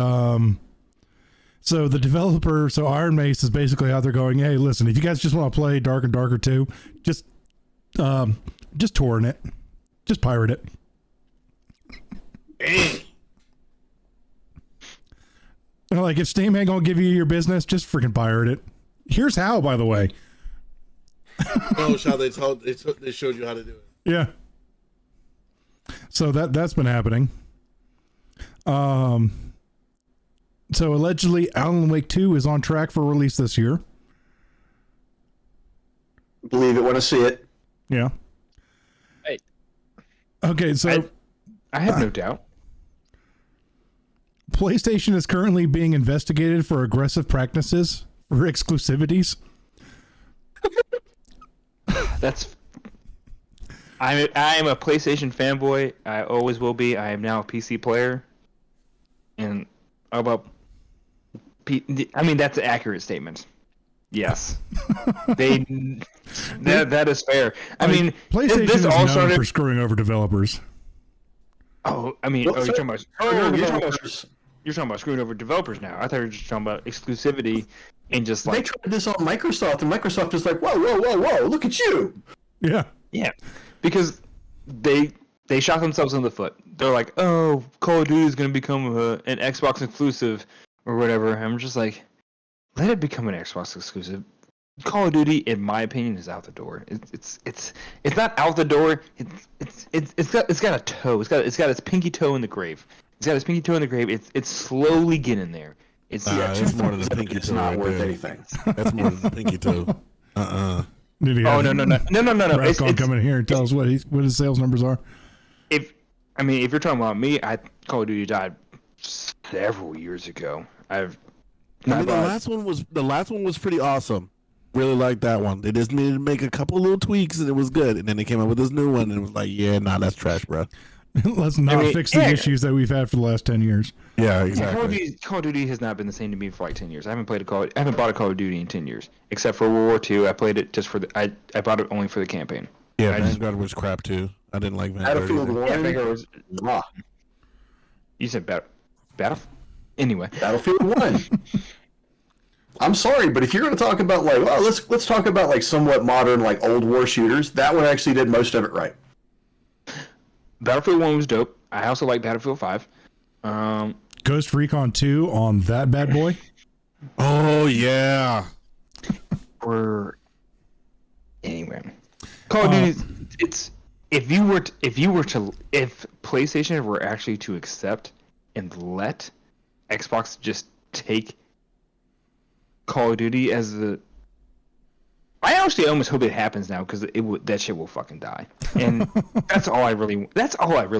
so the developer, so Iron Mace is basically out there going, hey, listen, if you guys just want to play Dark and Darker 2, just torrent it. Just pirate it. Like, if Steam ain't gonna give you your business, just freaking pirate it. Here's how, by the way. Oh, how they showed you how to do it. Yeah. So that's been happening. So allegedly Alan Wake 2 is on track for release this year. believe it when I see it. Yeah. Hey. Okay, so I have no doubt. PlayStation is currently being investigated for aggressive practices for exclusivities. That's. I'm a PlayStation fanboy. I always will be. I am now a PC player. And how about? I mean, that's an accurate statement. Yes, that is fair. I mean, PlayStation this is all known started for screwing over developers. Oh, I mean, Well, you're talking about you're talking about screwing over developers now. I thought you were just talking about exclusivity and just They like tried this on Microsoft, and Microsoft is like, whoa, whoa, whoa, whoa, look at you. Yeah. yeah, because they shot themselves in the foot. They're like, oh, Call of Duty is going to become an Xbox exclusive or whatever. I'm just like, let it become an Xbox exclusive. Call of Duty, in my opinion, is out the door. It's not out the door. It's got a toe. It's got its pinky toe in the grave. It's got its pinky toe in the grave. It's slowly getting there. It's It's more than the pinky It's toe. not right worth there. anything. That's more than the pinky toe. Did he Oh have no! Rascon come in here and tell us what his sales numbers are? If you're talking about me, Call of Duty died several years ago. I mean, the last one was pretty awesome. Really liked that one. They just needed to make a couple little tweaks and it was good. And then they came up with this new one and it was like, yeah, nah, that's trash, bro. Let's not fix the issues that we've had for the last 10 years. Yeah, exactly. Call of Duty has not been the same to me for like 10 years. I haven't bought a Call of Duty in 10 years, except for World War II. I played it just for I bought it only for the campaign. Yeah, Vanguard was crap too. I didn't like Vanguard. Battlefield either. 1. Yeah, Vanguard was. Ah, You said battle. Anyway, Battlefield 1. I'm sorry, but if you're going to talk about like, well, let's talk about like somewhat modern like old war shooters. That one actually did most of it right. Battlefield 1 was dope. I also like Battlefield 5. Ghost Recon 2 on that bad boy. Oh yeah. Anyway, Call of Duty. It's if PlayStation were actually to accept and let Xbox just take Call of Duty as the. I actually almost hope it happens now because that shit will fucking die, and that's all I really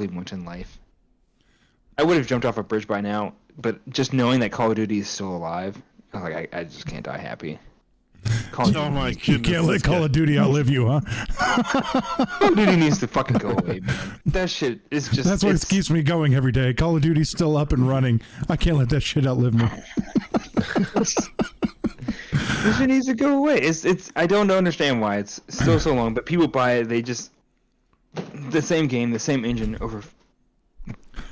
want in life. I would have jumped off a bridge by now, but just knowing that Call of Duty is still alive, I just can't die happy. Oh my goodness. You can't let Call of Duty outlive you, huh? Call of Duty needs to fucking go away, man. That shit is just. That's what keeps me going every day. Call of Duty's still up and running. I can't let that shit outlive me. This shit needs to go away. It's. I don't understand why it's still so long, but people buy it. They just the same game, the same engine over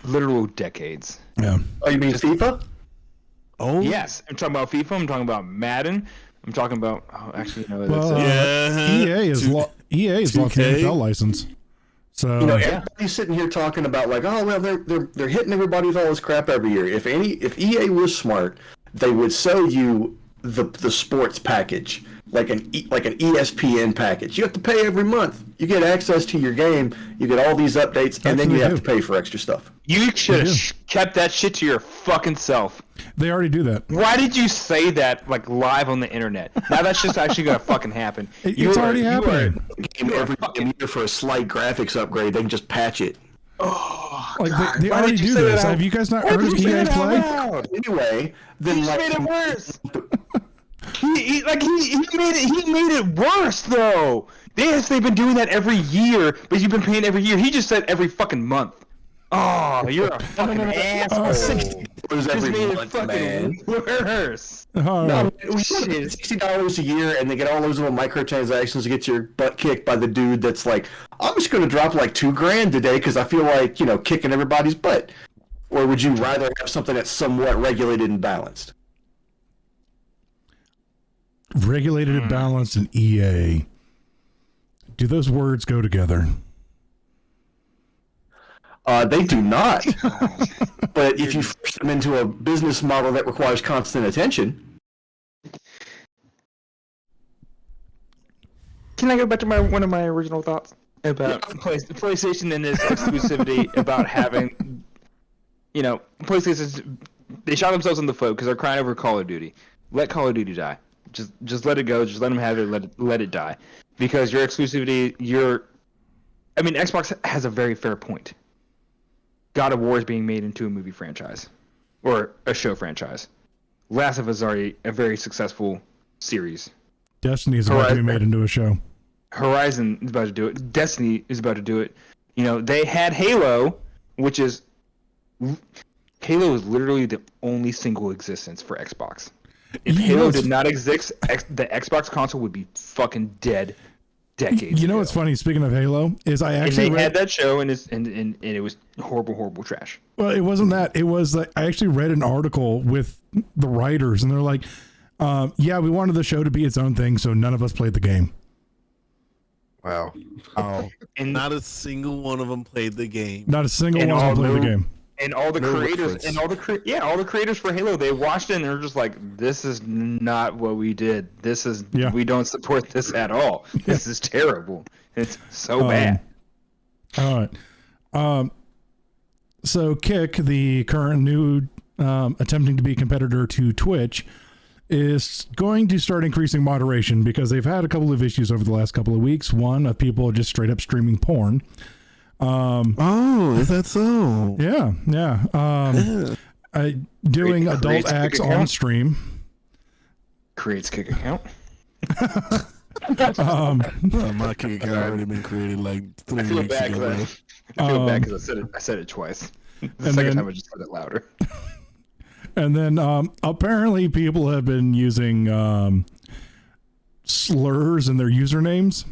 literal decades. Yeah. Oh, you mean FIFA? Oh Yes, I'm talking about FIFA. I'm talking about Madden. I'm talking about. Oh, actually, no. That's Well, EA is EA is lost the 2K? NFL license. So You know, everybody's sitting here talking about like, oh well, they're hitting everybody with all this crap every year. If EA was smart, they would sell you the sports package, like an ESPN package. You have to pay every month. You get access to your game. You get all these updates, and then you have to pay for extra stuff. You should have kept that shit to your fucking self. they already do that. Why did you say that like live on the internet? Now that's just actually gonna fucking happen. It's already happening. Every year for a slight graphics upgrade, they can just patch it. Oh, Like God, they why already did you do say this. that Have you guys not Why heard did of you say EA that out Play? loud? Anyway, then He just like made it worse. He made it worse though. They've been doing that every year, but you've been paying every year. He just said every fucking month. Oh, you're a fucking asshole. $60 Just every made it month, fucking man. worse. All No, right. we spend $60 a year, and they get all those little microtransactions to get your butt kicked by the dude that's like, I'm just going to drop like $2,000 today because I feel like kicking everybody's butt. Or would you rather have something that's somewhat regulated and balanced? Regulated and balanced and EA. Do those words go together? They do not. But if you force them into a business model that requires constant attention. Can I go back to one of my original thoughts about PlayStation and its exclusivity about having, PlayStation? They shot themselves in the foot because they're crying over Call of Duty. Let Call of Duty die. Just let it go. Just let them have it. Let it die. Because your exclusivity, Xbox has a very fair point. God of War is being made into a movie franchise or a show franchise. Last of Us is already a very successful series. Destiny is about to be made into a show. Horizon is about to do it. Destiny is about to do it. They had Halo, Halo is literally the only single existence for Xbox. If Halo did not exist, the Xbox console would be fucking dead decades ago. What's funny? Speaking of Halo, is I actually and they had that show and it was horrible trash. Well, it wasn't that. It was like I actually read an article with the writers, and they're like, we wanted the show to be its own thing, so none of us played the game. Wow. Oh, And not a single one of them played the game. Not a single one of them played the game. And all the creators reference. and all the creators for Halo, they watched it and they're just like, this is not what we did. We don't support this at all. This is terrible. It's so bad. All right. So Kick, the current new attempting to be competitor to Twitch, is going to start increasing moderation because they've had a couple of issues over the last couple of weeks. One of people just straight up streaming porn. Is that so? Yeah. Doing Create adult Kick acts account? on stream. Creates Kick account. My kick had already been created like 3 I feel weeks bad ago. because I said it twice. The second time I just said it louder. And then apparently people have been using slurs in their usernames.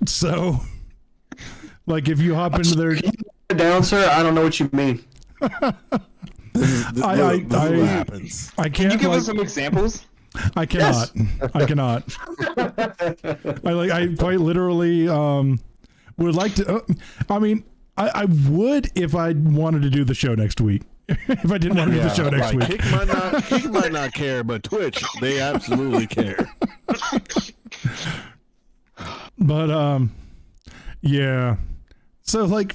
So, like, if you hop into their Down, sir. I don't know what you mean. This is what happens. I can't. Can you give like, us some examples? I cannot. I cannot. I quite literally would like to. I would if I wanted to do the show next week. If I didn't want to do the show next week. Kick might not care, but Twitch, they absolutely care. But yeah. So like,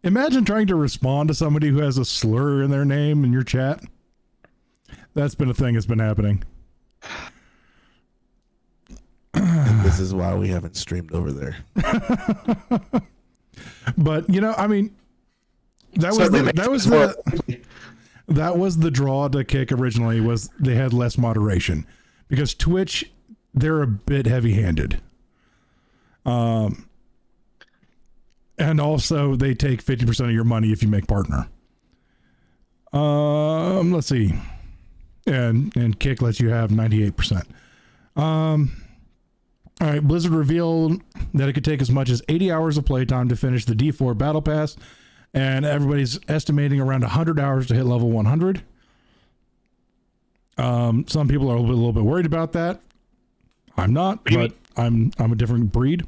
imagine trying to respond to somebody who has a slur in their name in your chat. That's been a thing that's been happening. And this is why we haven't streamed over there. But that was the draw to Kick originally, was they had less moderation because Twitch, they're a bit heavy-handed. And also they take 50% of your money if you make partner. Let's see. and Kick lets you have 98%. All right, Blizzard revealed that it could take as much as 80 hours of playtime to finish the D4 Battle Pass, and everybody's estimating around 100 hours to hit level 100. Some people are a little bit worried about that. I'm not, but I'm a different breed.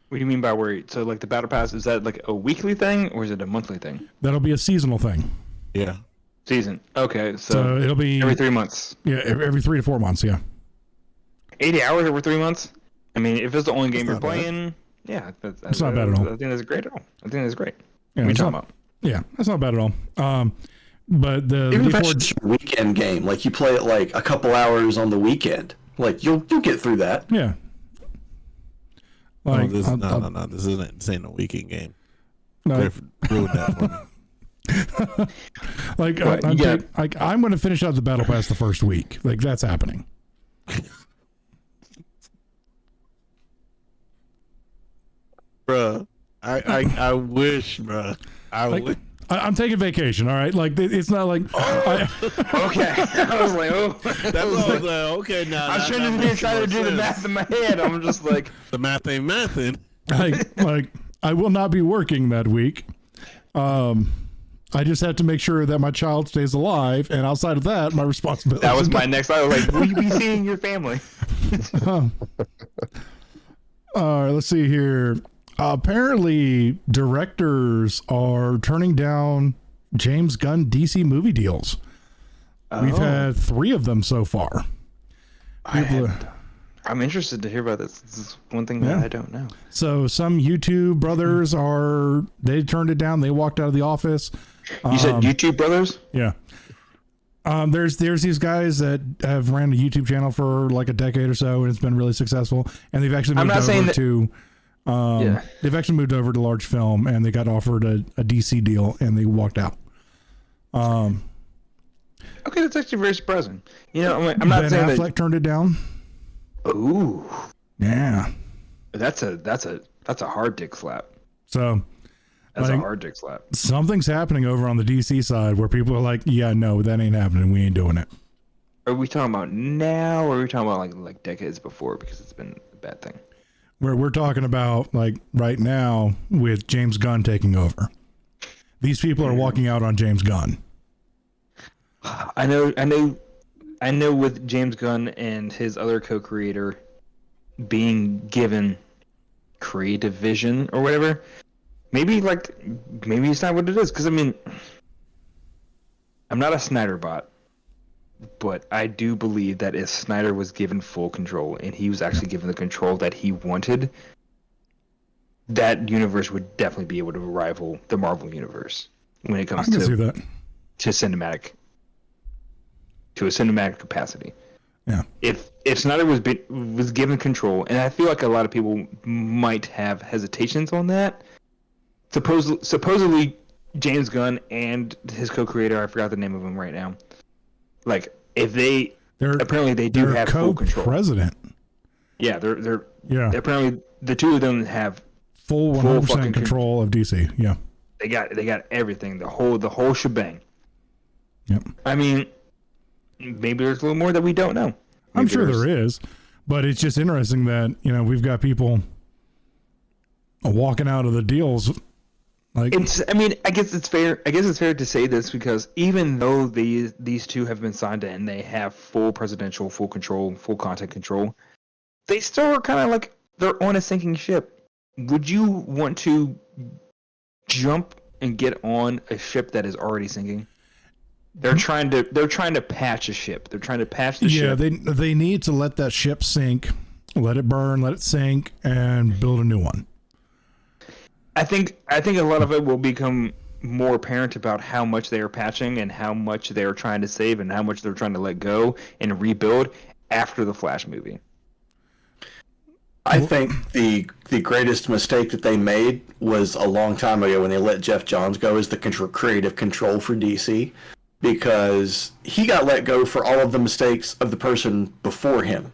What do you mean by worried? So, like, the Battle Pass, is that like a weekly thing, or is it a monthly thing? That'll be a seasonal thing. Yeah. Season. Okay, So it'll be every 3 months. Yeah, every 3 to 4 months. Yeah. 80 hours over 3 months? I mean, if it's the only game That's you're not bad. playing, yeah. It's not bad at all. I think that's great at all. I think that's great. Yeah, What are you it's talking not- about? Yeah, that's not bad at all. But the Even if D4 it's just a weekend game, like you play it like a couple hours on the weekend, like you'll get through that. yeah. Like, This ain't a weekend game. Griff ruined that for me. like Right, I'm going to finish out the Battle Pass the first week. Like, that's happening. Bruh. I wish, bruh. Like, I'm taking vacation. All right. Like, it's not like Okay. I was like, oh. That's what I was like, okay, now. I shouldn't be trying to do the math in my head. I'm just like, The math ain't mathin'. like I will not be working that week. I just have to make sure that my child stays alive, and outside of that, my responsibility. that was my next. I was like, will you be seeing your family? All right, let's see here. Apparently, directors are turning down James Gunn DC movie deals. We've had 3 of them so far. I'm interested to hear about this. This is one thing that I don't know. So some YouTube brothers they turned it down. They walked out of the office. You said YouTube brothers? Yeah. There's these guys that have ran a YouTube channel for like a decade or so, and it's been really successful. And they've actually moved over to they've actually moved over to large film, and they got offered a DC deal, and they walked out. Okay, that's actually very surprising. You know, I'm not Ben saying Affleck turned it down. Ooh, Yeah. that's a hard dick slap. So That's like, a hard dick slap. something's happening over on the DC side where people are like, yeah, no, that ain't happening. We ain't doing it. Are we talking about now, or are we talking about like decades before? Because it's been a bad thing. We're talking about like right now with James Gunn taking over. These people are walking out on James Gunn. I know. With James Gunn and his other co-creator being given creative vision or whatever, maybe it's not what it is. Because I mean, I'm not a Snyder bot, but I do believe that if Snyder was given full control and he was actually given the control that he wanted, that universe would definitely be able to rival the Marvel universe when it I comes can see to that. to a cinematic capacity. Yeah. If Snyder was given control, and I feel like a lot of people might have hesitations on that. Supposedly James Gunn and his co-creator, I forgot the name of him right now. Like, if they apparently they do have full control. Co-president. Yeah, they're Yeah. apparently the two of them have Full 100% control of DC. Yeah. they got everything, the whole shebang. Yep. I mean, maybe there's a little more that we don't know. I'm Maybe sure there's- there is, but it's just interesting that, we've got people walking out of the deals. Like, I mean, I guess it's fair to say this because even though these two have been signed in, they have full presidential, full control, full content control, they still are kind of like they're on a sinking ship. Would you want to jump and get on a ship that is already sinking? They're trying to patch a ship. They're trying to patch the ship. yeah, they need to let that ship sink, let it burn, let it sink, and build a new one. I think a lot of it will become more apparent about how much they are patching and how much they are trying to save and how much they're trying to let go and rebuild after the Flash movie. I think the greatest mistake that they made was a long time ago when they let Jeff Johns go as the creative control for DC, because he got let go for all of the mistakes of the person before him.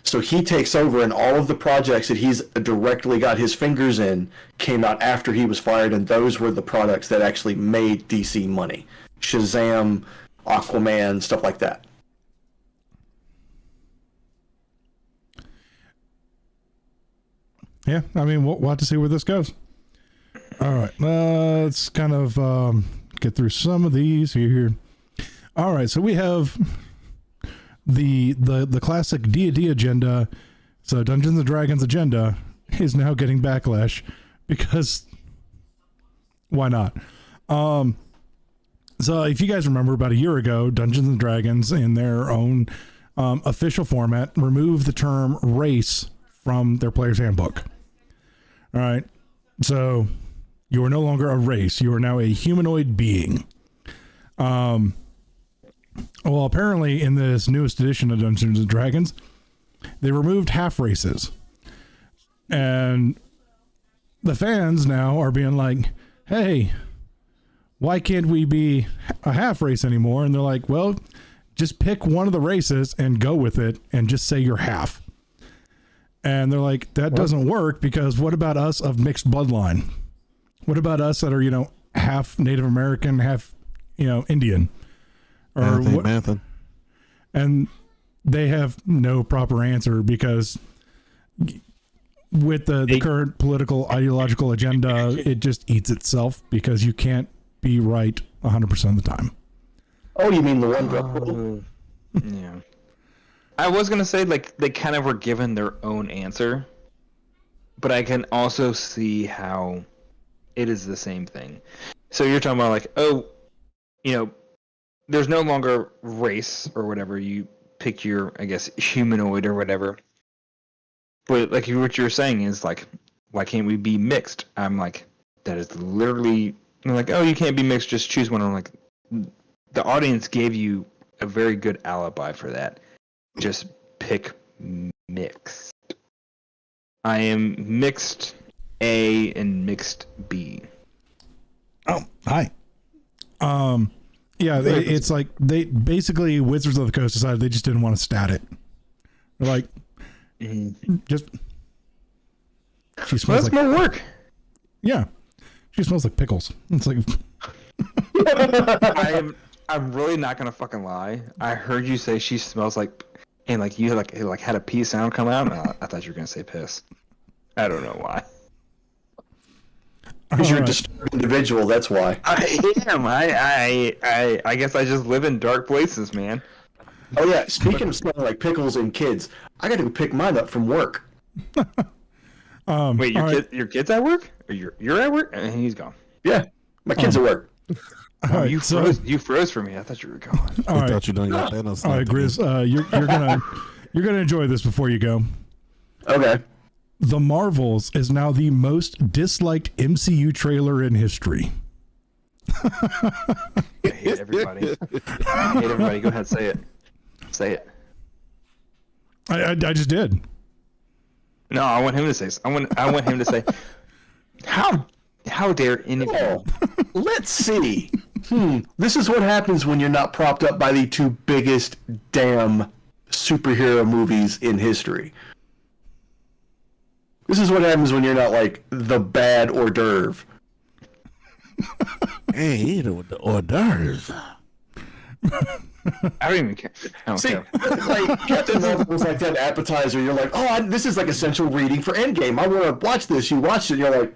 So he takes over, and all of the projects that he's directly got his fingers in came out after he was fired, and those were the products that actually made DC money. Shazam, Aquaman, stuff like that. Yeah, I mean, we'll have to see where this goes. All right, let's kind of get through some of these here. All right, so we have the classic D&D agenda. So Dungeons and Dragons agenda is now getting backlash because why not? So if you guys remember, about a year ago, Dungeons and Dragons, in their own official format, removed the term race from their player's handbook. All right, so you are no longer a race; you are now a humanoid being. Well, apparently, in this newest edition of Dungeons and Dragons, they removed half races, and the fans now are being like, "Hey, why can't we be a half race anymore?" And they're like, "Well, just pick one of the races and go with it, and just say you're half." And they're like, "That doesn't work, because what about us of mixed bloodline? What about us that are, half Native American, half, Indian?" Or what? And they have no proper answer, because with the current political ideological agenda, it just eats itself, because you can't be right 100% of the time. Oh, you mean the one? Yeah. I was gonna say, like, they kind of were given their own answer, but I can also see how it is the same thing. So you're talking about, like, there's no longer race or whatever. You pick your, I guess, humanoid or whatever. But like what you're saying is, like, why can't we be mixed? I'm like, that is literally. I'm like, oh, you can't be mixed. Just choose one. I'm like, the audience gave you a very good alibi for that. Just pick mixed. I am mixed A and mixed B. Oh, hi. Yeah, it's like they basically, Wizards of the Coast decided they just didn't want to stat it. They're like, just she smells That's like more work. Yeah, she smells like pickles. It's like I'm really not gonna fucking lie. I heard you say she smells like, and like you like had a pee sound come out. And I thought you were gonna say piss. I don't know why. Because you're a disturbed individual, that's why. I am. I guess I just live in dark places, man. Oh yeah, speaking of smelling like pickles and kids, I got to go pick mine up from work. Wait, your kid's at work? Or you're at work? And he's gone. Yeah, my kids at work. all right, You froze for me. I thought you were gone. all right, thought you done got Thanos. all right, Grizz, you're gonna enjoy this before you go. Okay. The Marvels is now the most disliked MCU trailer in history. I hate everybody. I hate everybody. Go ahead, say it. Say it. I just did. No, I want him to say. I want him to say. How dare anybody? Oh, let's see. This is what happens when you're not propped up by the two biggest damn superhero movies in history. This is what happens when you're not like the bad hors d'oeuvre. Hey, you know the hors d'oeuvres. I don't even care. I don't See, care. like Captain Marvel was like that appetizer. You're like, oh, this is like essential reading for Endgame. I want to watch this. You watch it. You're like,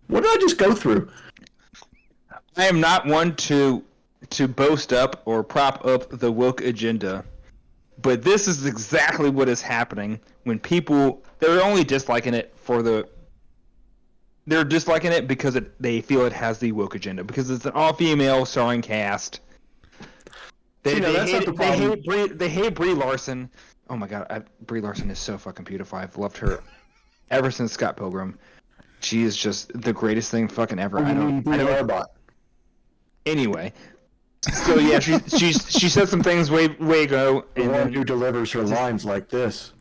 what did I just go through? I am not one to boast up or prop up the woke agenda, but this is exactly what is happening when they're only disliking it they're disliking it because they feel it has the woke agenda, because it's an all-female starring cast. They hate Brie Larson. Oh my god, Brie Larson is so fucking beautiful. I've loved her ever since Scott Pilgrim. She is just the greatest thing fucking ever. I don't. Anyway, so yeah, she said some things way ago. The one who delivers her lines like this: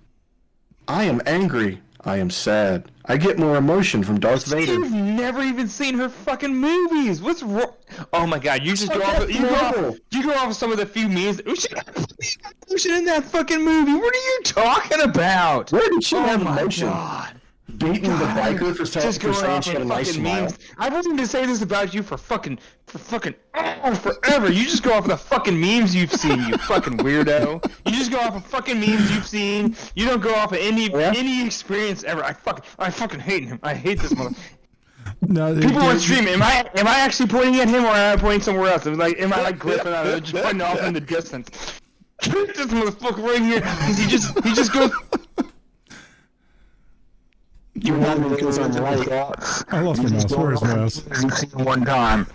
"I am angry. I am sad. I get more emotion from Darth Vader." You've never even seen her fucking movies. What's wrong? Oh my god, you just go off. You go off some of the few memes. She got emotion in that fucking movie. What are you talking about? Where did she have my emotion? God. baiting the biker for saying she had a nice smile. Memes. I've wanted to say this about you for forever. You just go off of the fucking memes you've seen, you fucking weirdo. You just go off of fucking memes you've seen. You don't go off of any experience ever. I fucking hate him. I hate this motherfucker. No, people on stream. Am I actually pointing at him or am I pointing somewhere else? It was like, am I like Griffin out of just pointing off in the distance? This motherfucker right here, because he just goes. I lost my mouse. Where's my mouse? You've seen one time.